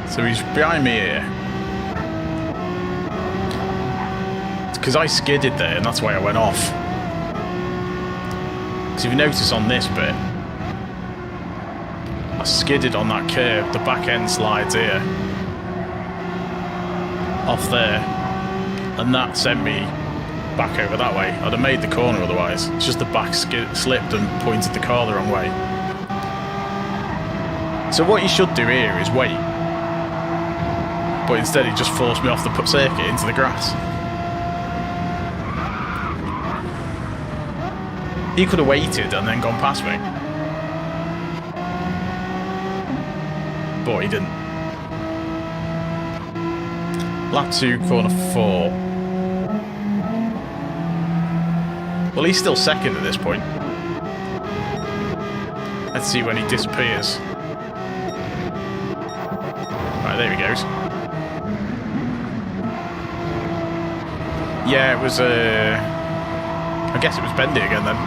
So he's behind me here. It's because I skidded there, and that's why I went off. Because if you notice on this bit, I skidded on that curve. The back end slides here. Off there. And that sent me back over that way. I'd have made the corner otherwise. It's just the back slipped and pointed the car the wrong way. So what you should do here is wait. But instead he just forced me off the circuit into the grass. He could have waited and then gone past me. But he didn't. Lap 2, corner 4. Well, he's still second at this point. Let's see when he disappears. Right, there he goes. Yeah, it was, I guess it was bendy again then.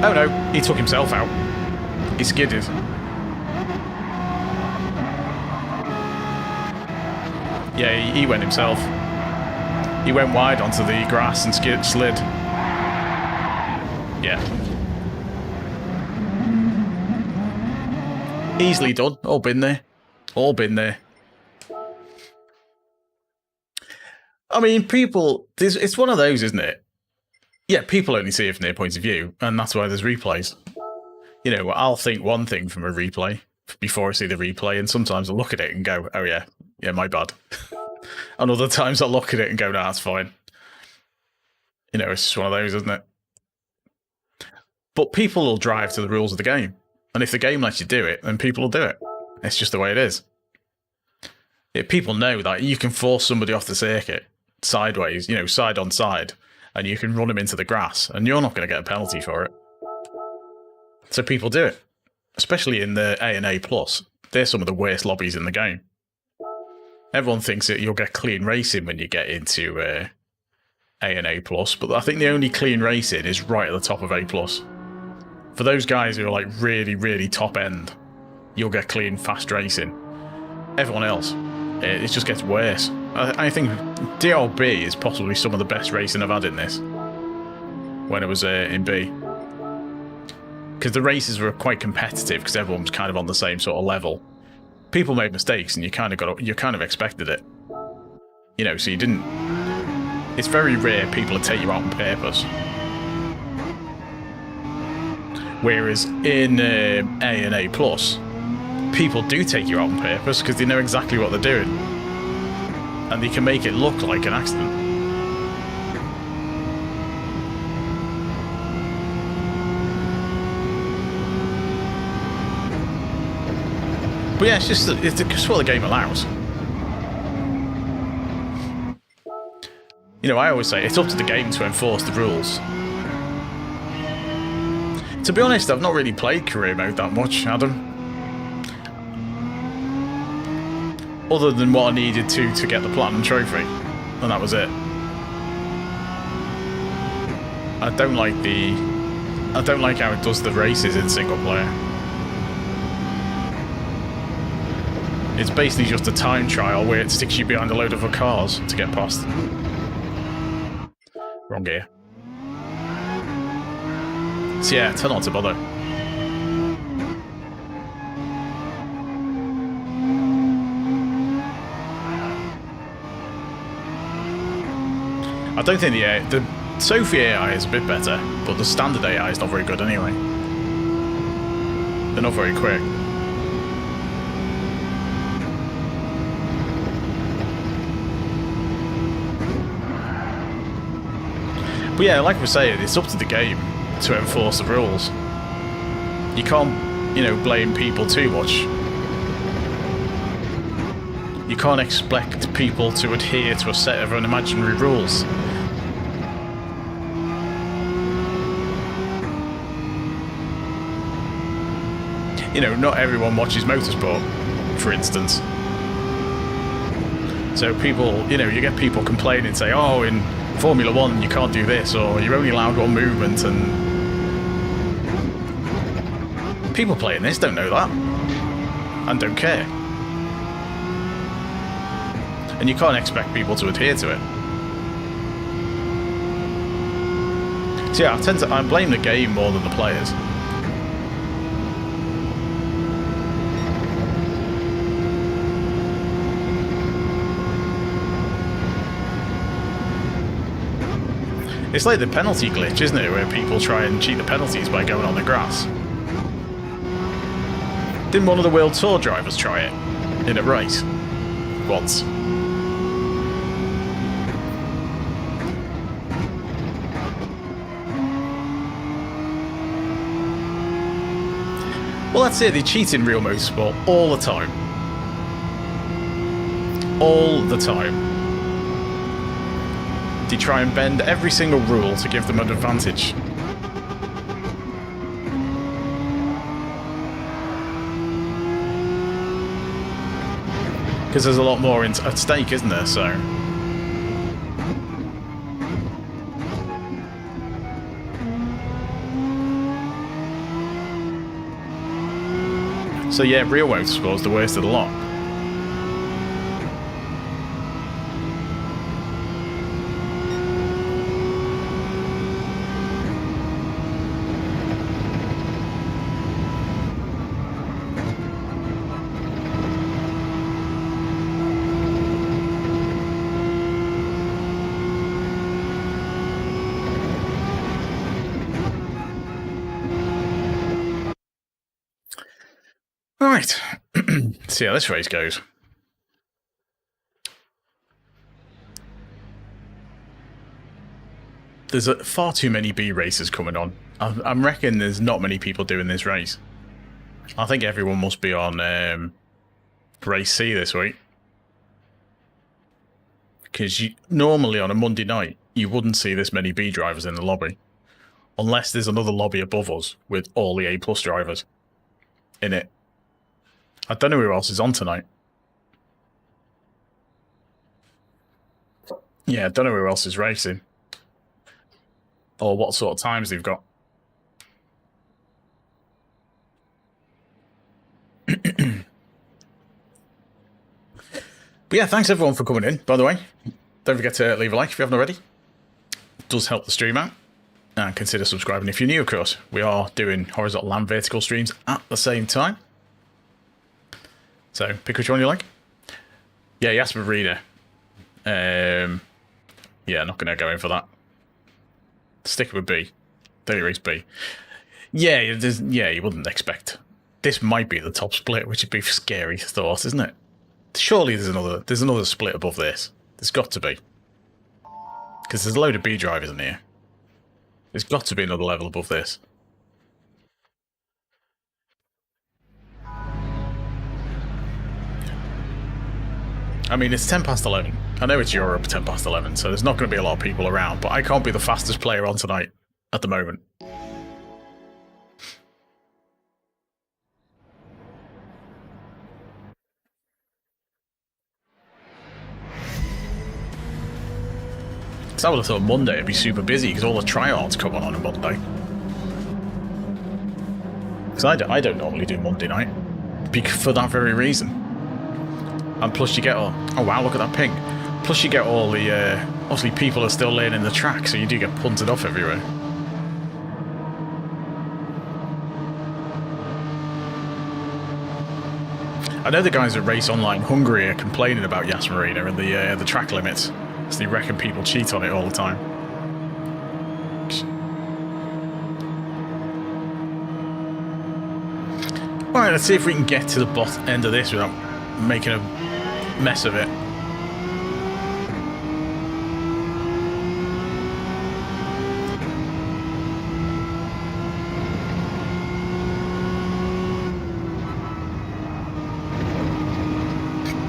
Oh no, he took himself out. He skidded. Yeah, he went himself. He went wide onto the grass and slid. Yeah. Easily done. All been there. All been there. I mean, people, it's one of those, isn't it? Yeah, people only see it from their point of view, and that's why there's replays. You know, I'll think one thing from a replay before I see the replay, and sometimes I'll look at it and go, oh yeah, my bad. And other times I'll look at it and go, nah, that's fine. You know, it's just one of those, isn't it? But people will drive to the rules of the game. And if the game lets you do it, then people will do it. It's just the way it is. People know that you can force somebody off the circuit sideways, you know, side on side, and you can run them into the grass, and you're not going to get a penalty for it. So people do it, especially in the A and A+. They're some of the worst lobbies in the game. Everyone thinks that you'll get clean racing when you get into A and A+, but I think the only clean racing is right at the top of A+. For those guys who are like really, really top end, you'll get clean, fast racing. Everyone else, it just gets worse. I think DRB is possibly some of the best racing I've had in this when it was in B. Because the races were quite competitive because everyone was kind of on the same sort of level. People made mistakes and you kind of expected it. You know, so you didn't... It's very rare people to take you out on purpose. Whereas in A and A+, people do take you out on purpose because they know exactly what they're doing. And they can make it look like an accident. But yeah, it's just what the game allows. You know, I always say it's up to the game to enforce the rules. To be honest, I've not really played career mode that much, Adam. Other than what I needed to get the Platinum Trophy. And that was it. I don't like how it does the races in single player. It's basically just a time trial where it sticks you behind a load of cars to get past. Wrong gear. So yeah, tell not to bother. I don't think the Sophie AI is a bit better, but the standard AI is not very good anyway. They're not very quick. But yeah, like I was saying, it's up to the game to enforce the rules. You can't, you know, blame people too much. You can't expect people to adhere to a set of unimaginary rules. You know, not everyone watches motorsport, for instance. So people, you know, you get people complaining and say, oh, in Formula 1 you can't do this, or you're only allowed one movement, and people playing this don't know that and don't care, and you can't expect people to adhere to it. So yeah, I blame the game more than the players. It's like the penalty glitch, isn't it, where people try and cheat the penalties by going on the grass. Didn't one of the World Tour drivers try it in a race once? Well, that's it, they cheat in real motorsport all the time. All the time. They try and bend every single rule to give them an advantage. Because there's a lot more at stake, isn't there? So yeah, real motorsport is the worst of the lot. Right, see how this race goes. There's far too many B races coming on. I reckon there's not many people doing this race. I think everyone must be on race C this week. Because normally on a Monday night, you wouldn't see this many B drivers in the lobby. Unless there's another lobby above us with all the A+ drivers in it. I don't know who else is on tonight. Yeah, I don't know who else is racing. Or what sort of times they've got. But yeah, thanks everyone for coming in, by the way. Don't forget to leave a like if you haven't already. It does help the stream out. And consider subscribing if you're new, of course. We are doing horizontal and vertical streams at the same time. So, pick which one you like. Yeah, Jasper Reader. Yeah, not going to go in for that. Stick with B. Daily Race B. Yeah, you wouldn't expect. This might be the top split, which would be a scary thought, isn't it? Surely there's another split above this. There's got to be. Because there's a load of B drivers in here. There's got to be another level above this. I mean, it's 10 past 11. I know it's Europe 10 past 11, so there's not going to be a lot of people around, but I can't be the fastest player on tonight at the moment. So I would have thought Monday would be super busy because all the tryouts come on a Monday. Because I don't normally do Monday night. For that very reason. And plus you get all... Oh wow, look at that ping. Plus you get all the... obviously people are still learning the track, so you do get punted off everywhere. I know the guys at Race Online Hungary are complaining about Yas Marina and the track limits. So they reckon people cheat on it all the time. Alright, let's see if we can get to the end of this without making a mess of it.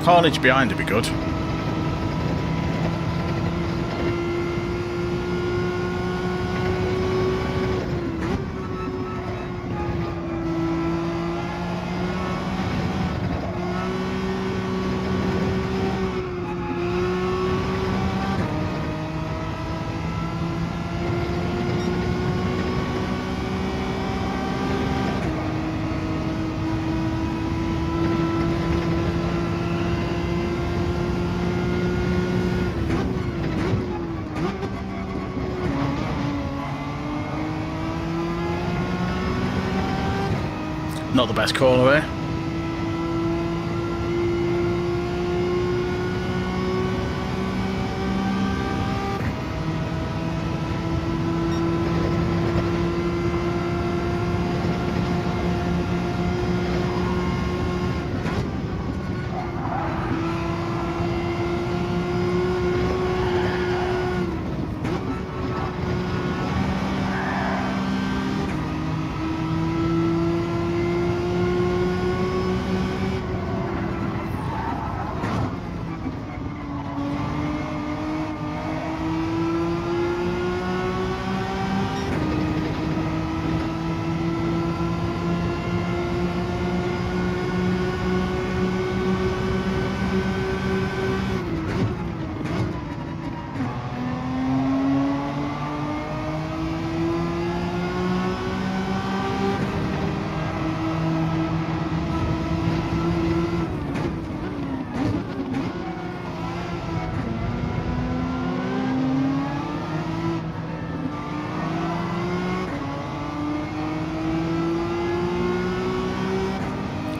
Carnage behind would be good. Not the best corner there.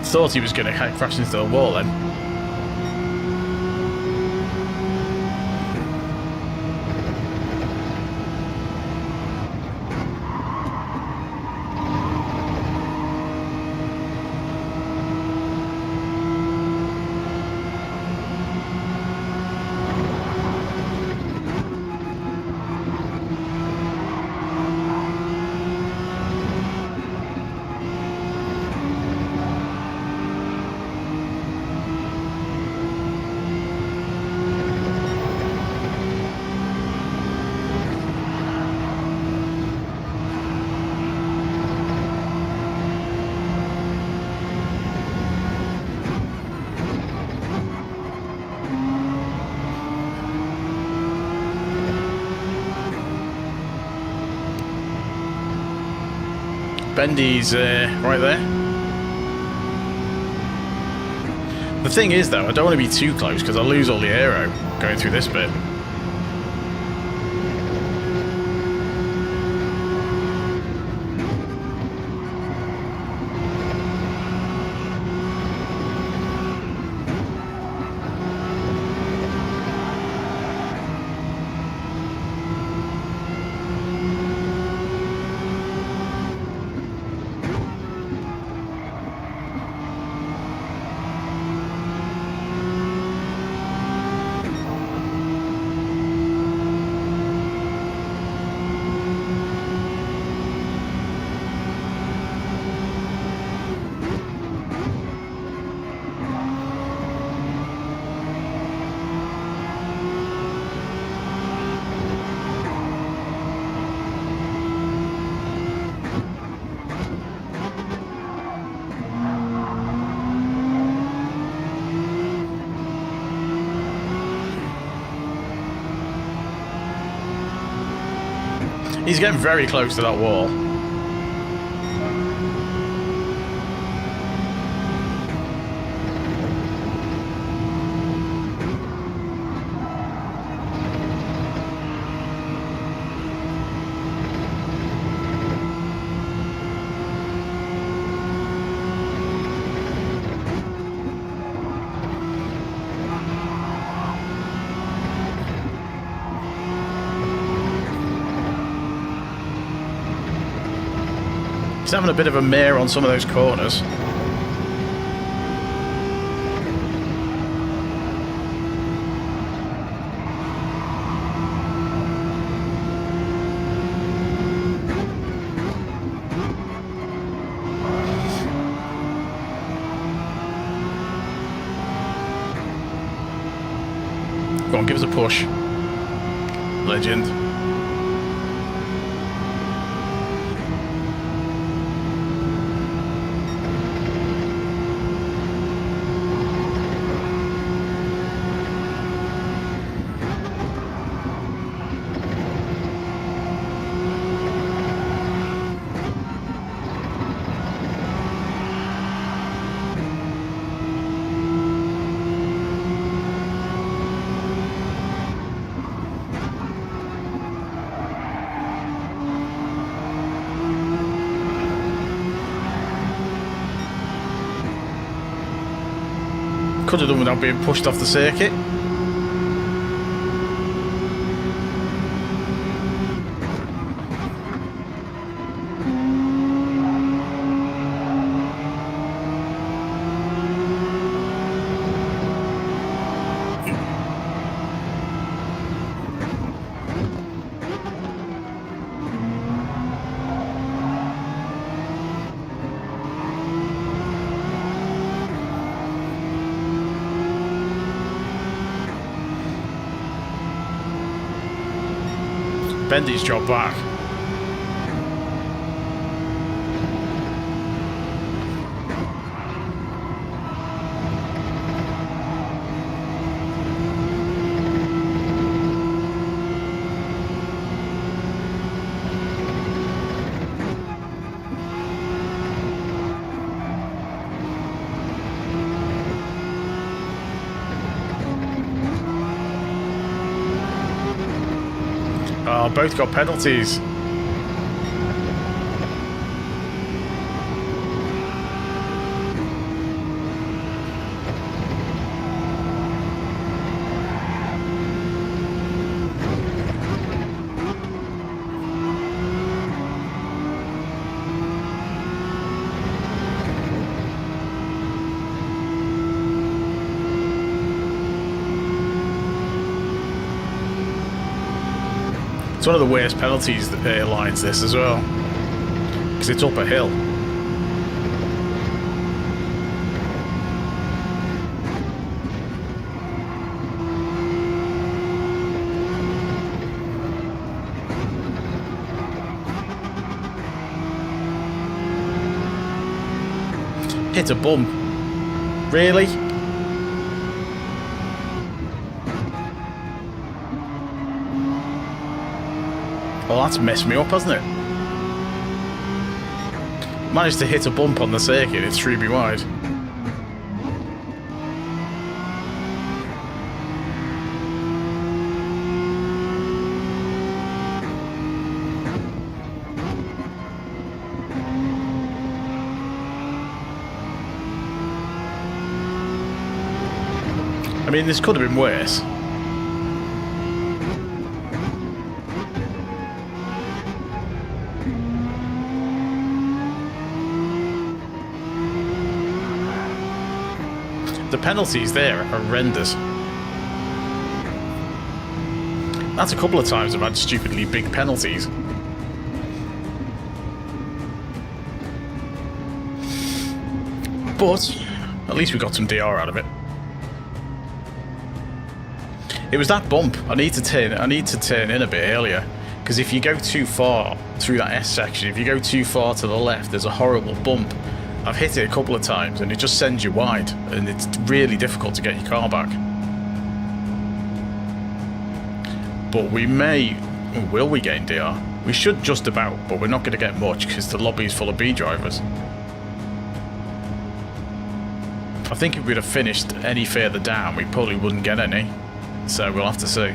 Thought he was going to crash into the wall then. Bendy's right there. The thing is, though, I don't want to be too close because I'll lose all the aero going through this bit. He's getting very close to that wall. He's having a bit of a mare on some of those corners. Go on, give us a push. Legend. Could have done without being pushed off the circuit. Bendy's job back. Oh, both got penalties. It's one of the worst penalties that lines this as well, because it's up a hill. Hit a bump. Really? Well, that's messed me up, hasn't it? Managed to hit a bump on the circuit, it threw me wide. I mean, this could have been worse. The penalties there are horrendous. That's a couple of times I've had stupidly big penalties. But at least we got some DR out of it. It was that bump. I need to turn in a bit earlier, because if you go too far through that S section, if you go too far to the left, there's a horrible bump. I've hit it a couple of times and it just sends you wide, and it's really difficult to get your car back. But we will we gain DR? We should just about, but we're not going to get much because the lobby is full of B drivers. I think if we'd have finished any further down, we probably wouldn't get any. So we'll have to see.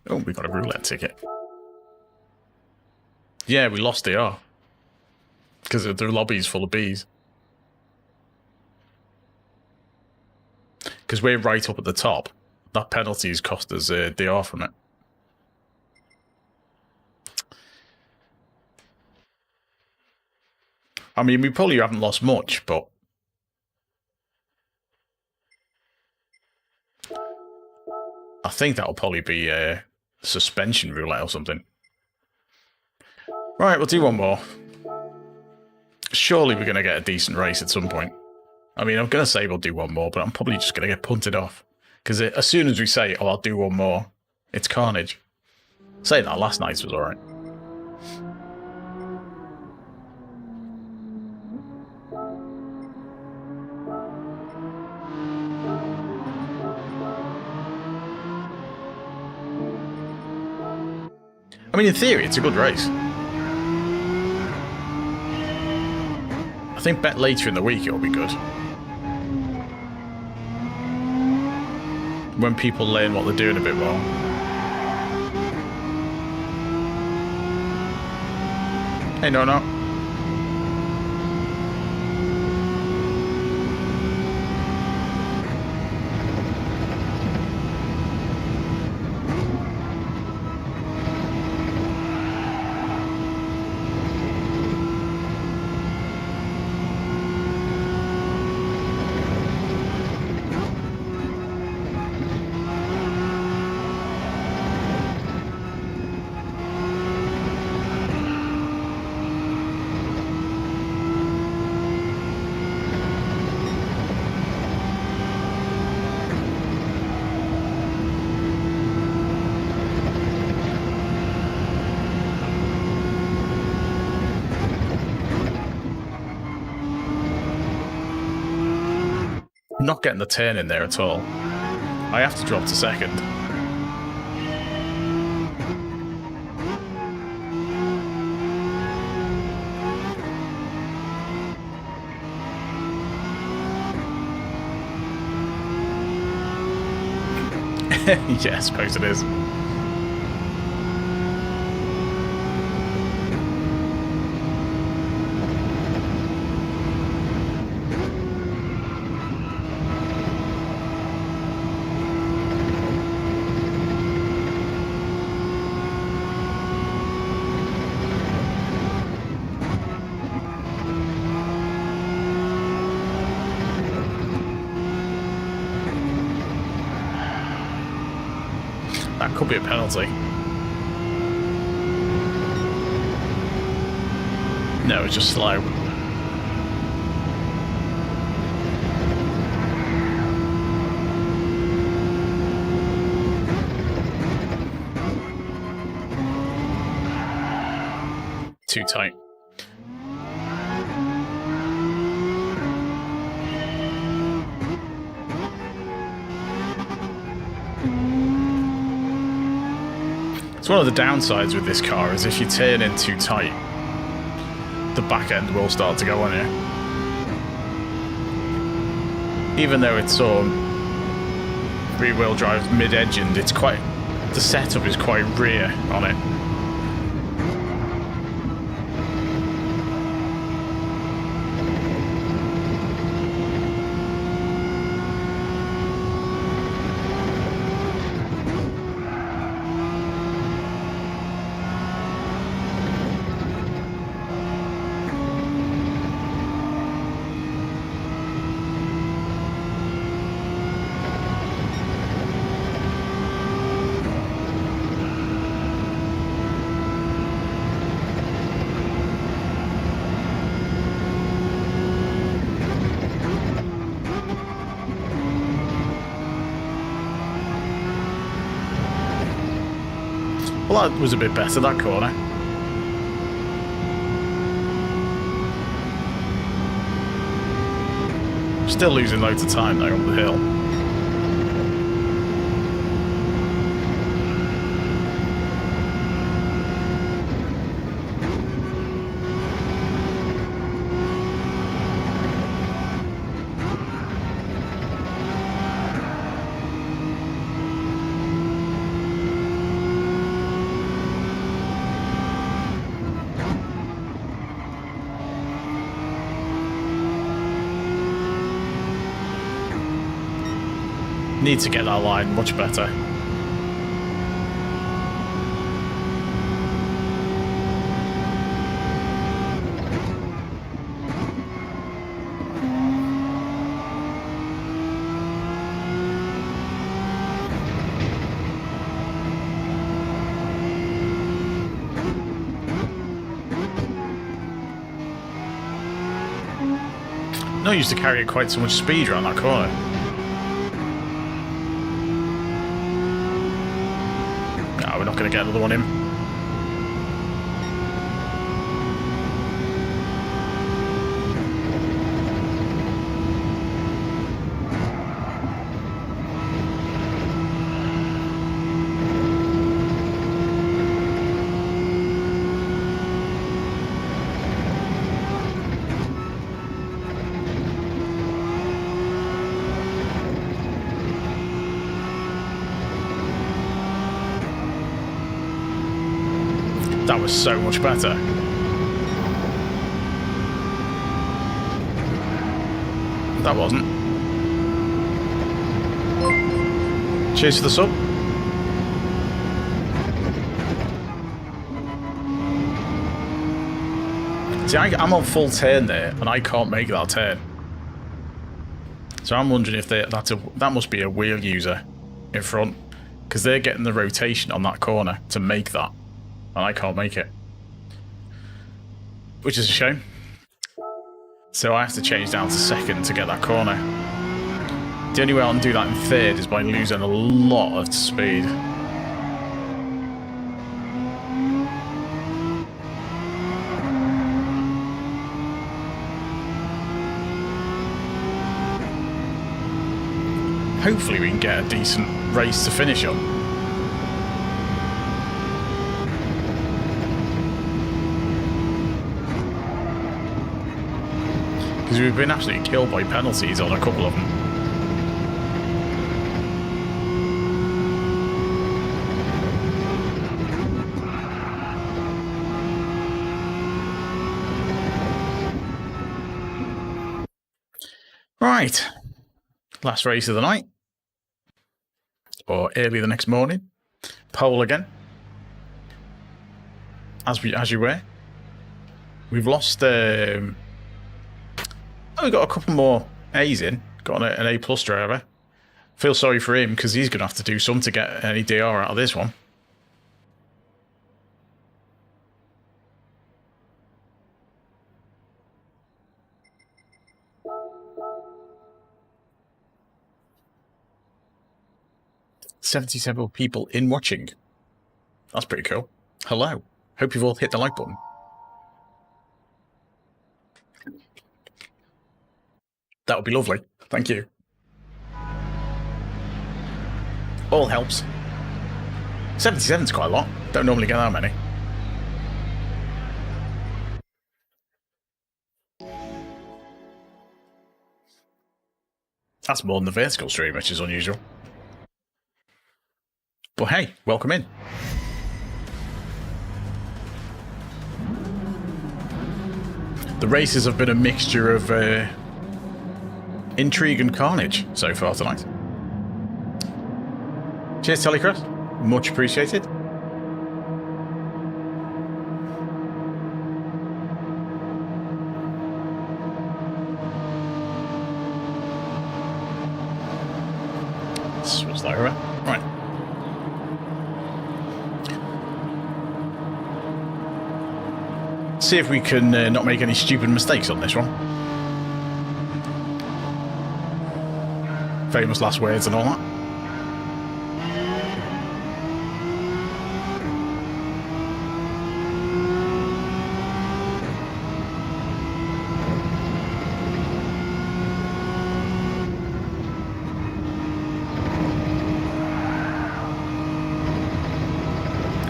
Oh, we got a roulette ticket. Yeah, we lost DR. Because the lobby's full of bees. Because we're right up at the top. That penalty's cost us DR from it. I mean, we probably haven't lost much, but... I think that'll probably be a suspension roulette or something. Right, we'll do one more. Surely we're going to get a decent race at some point. I mean, I'm going to say we'll do one more, but I'm probably just going to get punted off. Because as soon as we say, oh, I'll do one more, it's carnage. Saying that, last night's was alright. I mean, in theory, it's a good race. I think bet later in the week it'll be good. When people learn what they're doing a bit more. Hey, no. Not getting the turn in there at all. I have to drop to second. Yeah, I suppose it is. That could be a penalty. No, it's just slow. Too tight. So one of the downsides with this car is if you turn in too tight, the back end will start to go on you. Even though it's rear-wheel drive mid-engined, it's quite, the setup is quite rear on it. Well, that was a bit better, that corner. Still losing loads of time, though, on the hill. Need to get that line much better. Not used to carrying quite so much speed around that corner. We're not going to get another one in. That was so much better. That wasn't. Cheers to the sub. See, I'm on full turn there, and I can't make that turn. So I'm wondering if that must be a wheel user in front, because they're getting the rotation on that corner to make that. And I can't make it. Which is a shame. So I have to change down to second to get that corner. The only way I can do that in third is by losing a lot of speed. Hopefully we can get a decent race to finish on. Because we've been absolutely killed by penalties on a couple of them. Right. Last race of the night. Or early the next morning. Pole again. As you were. We've lost... we've got a couple more A's in. Got an A+ driver. Feel sorry for him because he's going to have to do some to get any DR out of this one. "77 people in watching." That's pretty cool. Hello. Hope you've all hit the like button. That would be lovely. Thank you. All helps. 77's quite a lot. Don't normally get that many. That's more than the vertical stream, which is unusual. But hey, welcome in. The races have been a mixture of intrigue and carnage so far tonight. Cheers, Telecross. Much appreciated. Switch that over. Right. See if we can not make any stupid mistakes on this one. Famous last words and all that.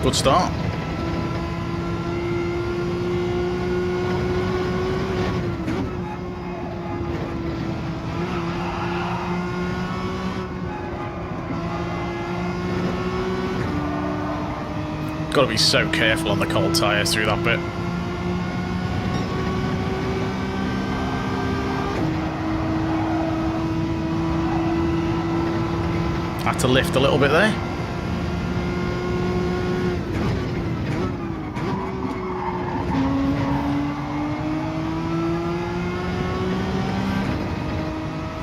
Good start. Got to be so careful on the cold tyres through that bit. Had to lift a little bit there.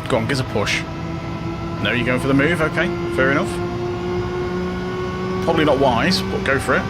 Go on, give us a push. No, you're going for the move? Okay, fair enough. Probably not wise, but go for it.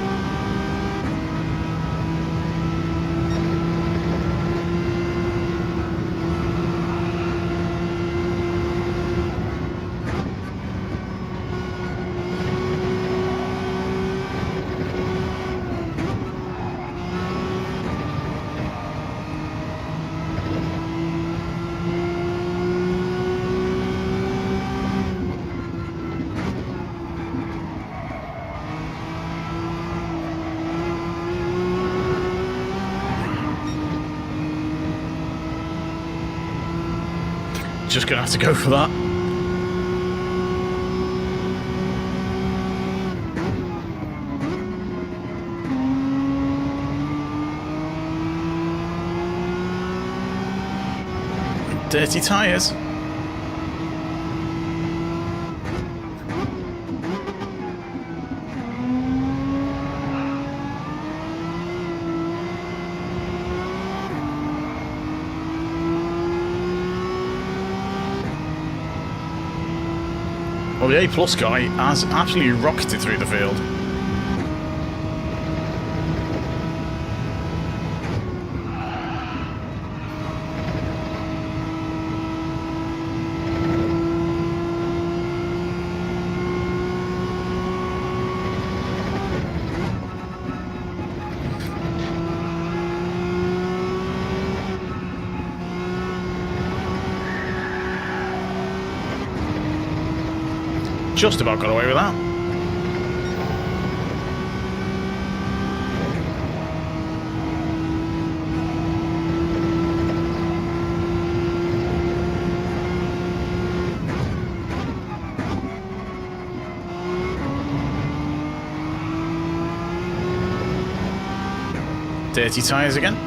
Just gonna have to go for that. Dirty tyres. Well, the A+ guy has absolutely rocketed through the field. Just about got away with that. Dirty tyres again.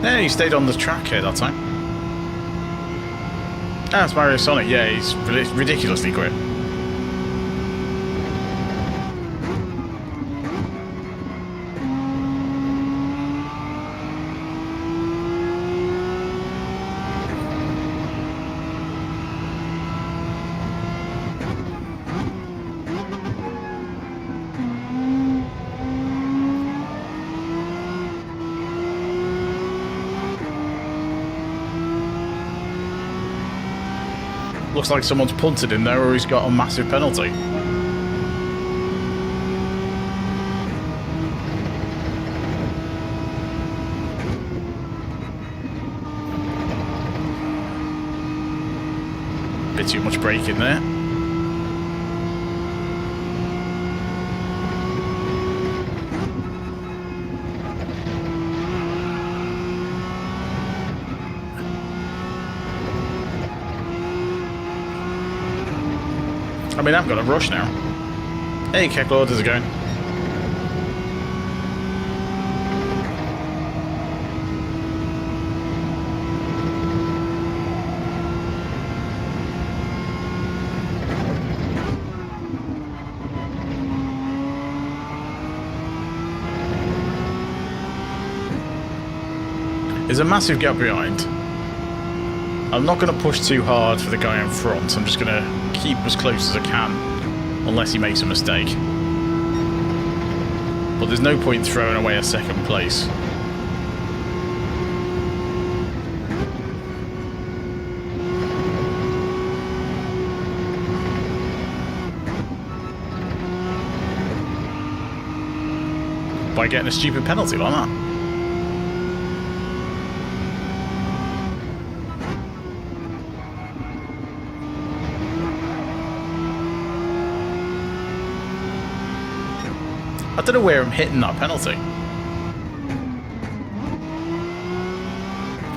Yeah, he stayed on the track here that time. Ah, it's Mario Sonic. Yeah, he's ridiculously quick. looks like someone's punted in there or he's got a massive penalty. Bit too much braking there. I mean, I've got a rush now. Hey, Kecklord, how's it going? There's a massive gap behind. I'm not going to push too hard for the guy in front. I'm just going to keep as close as I can, unless he makes a mistake. But there's no point throwing away a second place. By getting a stupid penalty like that. I don't know where I'm hitting that penalty.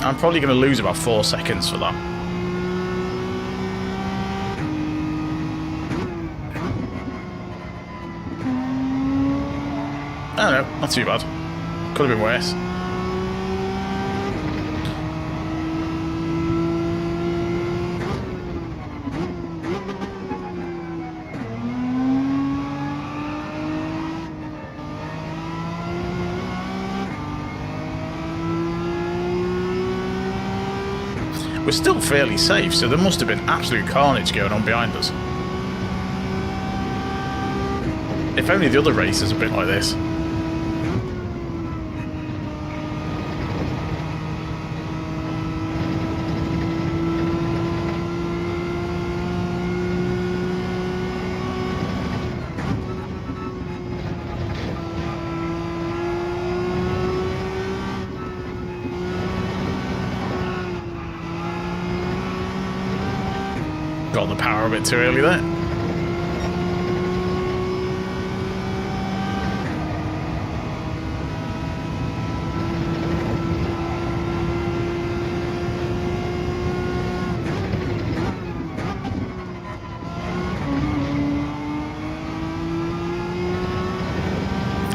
I'm probably going to lose about 4 seconds for that. I don't know, not too bad. Could have been worse. We're still fairly safe, so there must have been absolute carnage going on behind us. If only the other races a bit like this. Got the power a bit too early there.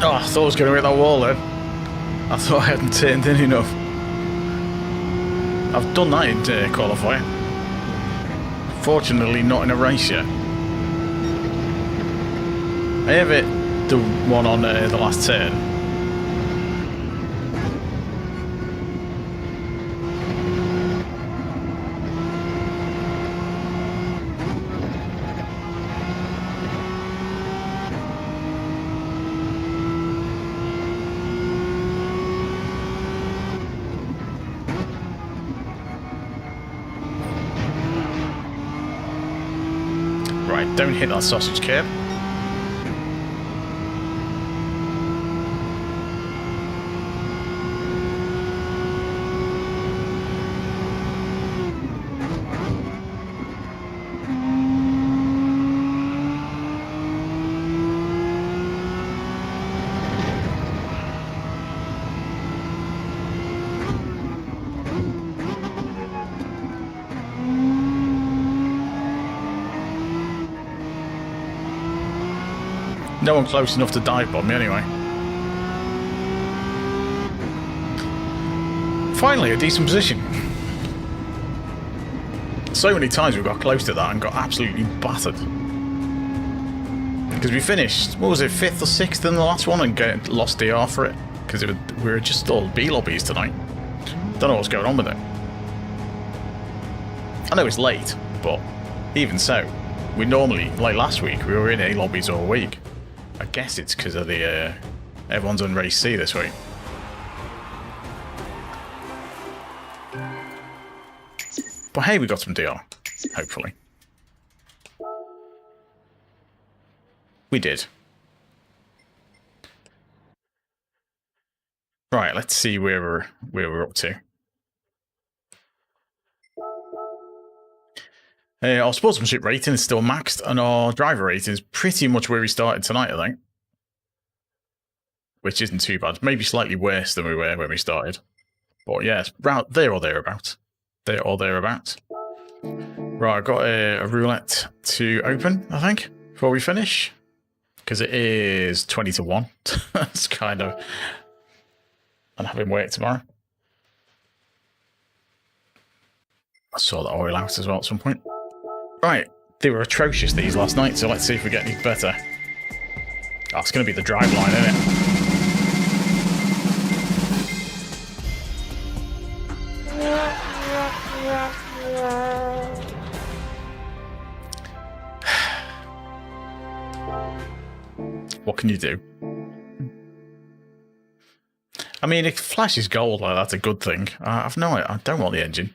Oh, I thought I was going to hit that wall then. I thought I hadn't turned in enough. I've done that in qualifying. Fortunately, not in a race yet. I have it the one on the last turn. Right, don't hit that sausage curb. No one close enough to dive bomb me anyway. Finally, a decent position. So many times we got close to that and got absolutely battered. Because we finished, what was it, 5th or 6th in the last one and lost DR for it. Because we were just all B lobbies tonight. Don't know what's going on with it. I know it's late, but even so, we normally, like last week, we were in A lobbies all week. I guess it's because of the everyone's on race C this week. But hey, we got some DR, hopefully. We did. Right, let's see where we're up to. Our sportsmanship rating is still maxed, and our driver rating is pretty much where we started tonight, I think. Which isn't too bad. Maybe slightly worse than we were when we started. But yeah, it's there or thereabouts. There or thereabouts. Right, I've got a roulette to open, I think, before we finish. Because it is 20 to 1. It's kind of... And having work tomorrow. I saw that oil out as well at some point. Right, they were atrocious these last night, so let's see if we get any better. Oh, it's going to be the drive line, isn't it? What can you do? I mean, if flashes gold, like that's a good thing. I don't want the engine.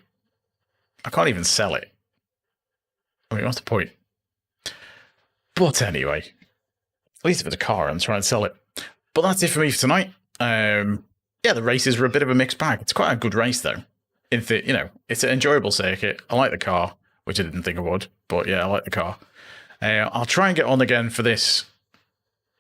I can't even sell it. I mean, what's the point? But anyway, at least if it's a car, I'm trying to sell it. But that's it for me for tonight. Yeah, the races were a bit of a mixed bag. It's quite a good race, though. It's an enjoyable circuit. I like the car, which I didn't think I would. But yeah, I like the car. I'll try and get on again for this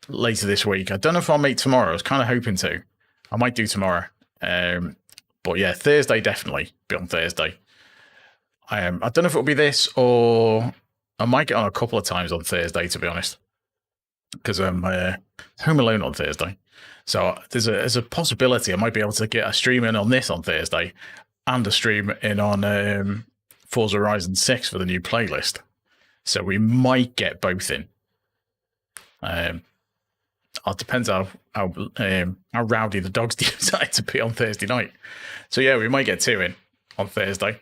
later this week. I don't know if I'll make tomorrow. I was kind of hoping to. I might do tomorrow. But yeah, Thursday definitely. Be on Thursday. I don't know if it'll be this or I might get on a couple of times on Thursday, to be honest. Because I'm home alone on Thursday. So there's a possibility I might be able to get a stream in on this on Thursday and a stream in on Forza Horizon 6 for the new playlist. So we might get both in. It depends how rowdy the dogs decide to be on Thursday night. So yeah, we might get 2 in on Thursday.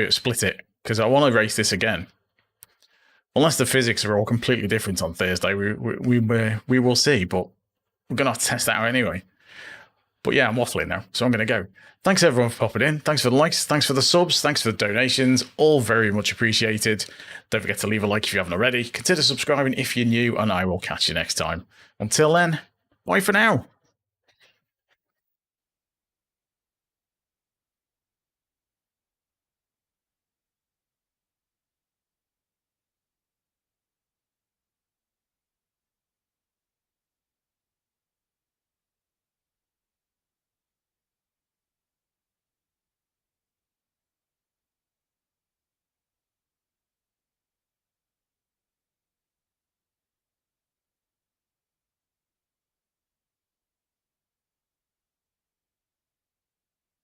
Split it, because I want to race this again. Unless the physics are all completely different on Thursday, we will see. But we're gonna have to test that out anyway. But yeah, I'm waffling now, so I'm gonna go. Thanks everyone for popping in. Thanks for the likes. Thanks for the subs. Thanks for the donations. All very much appreciated. Don't forget to leave a like if you haven't already. Consider subscribing if you're new, and I will catch you next time. Until then, bye for now.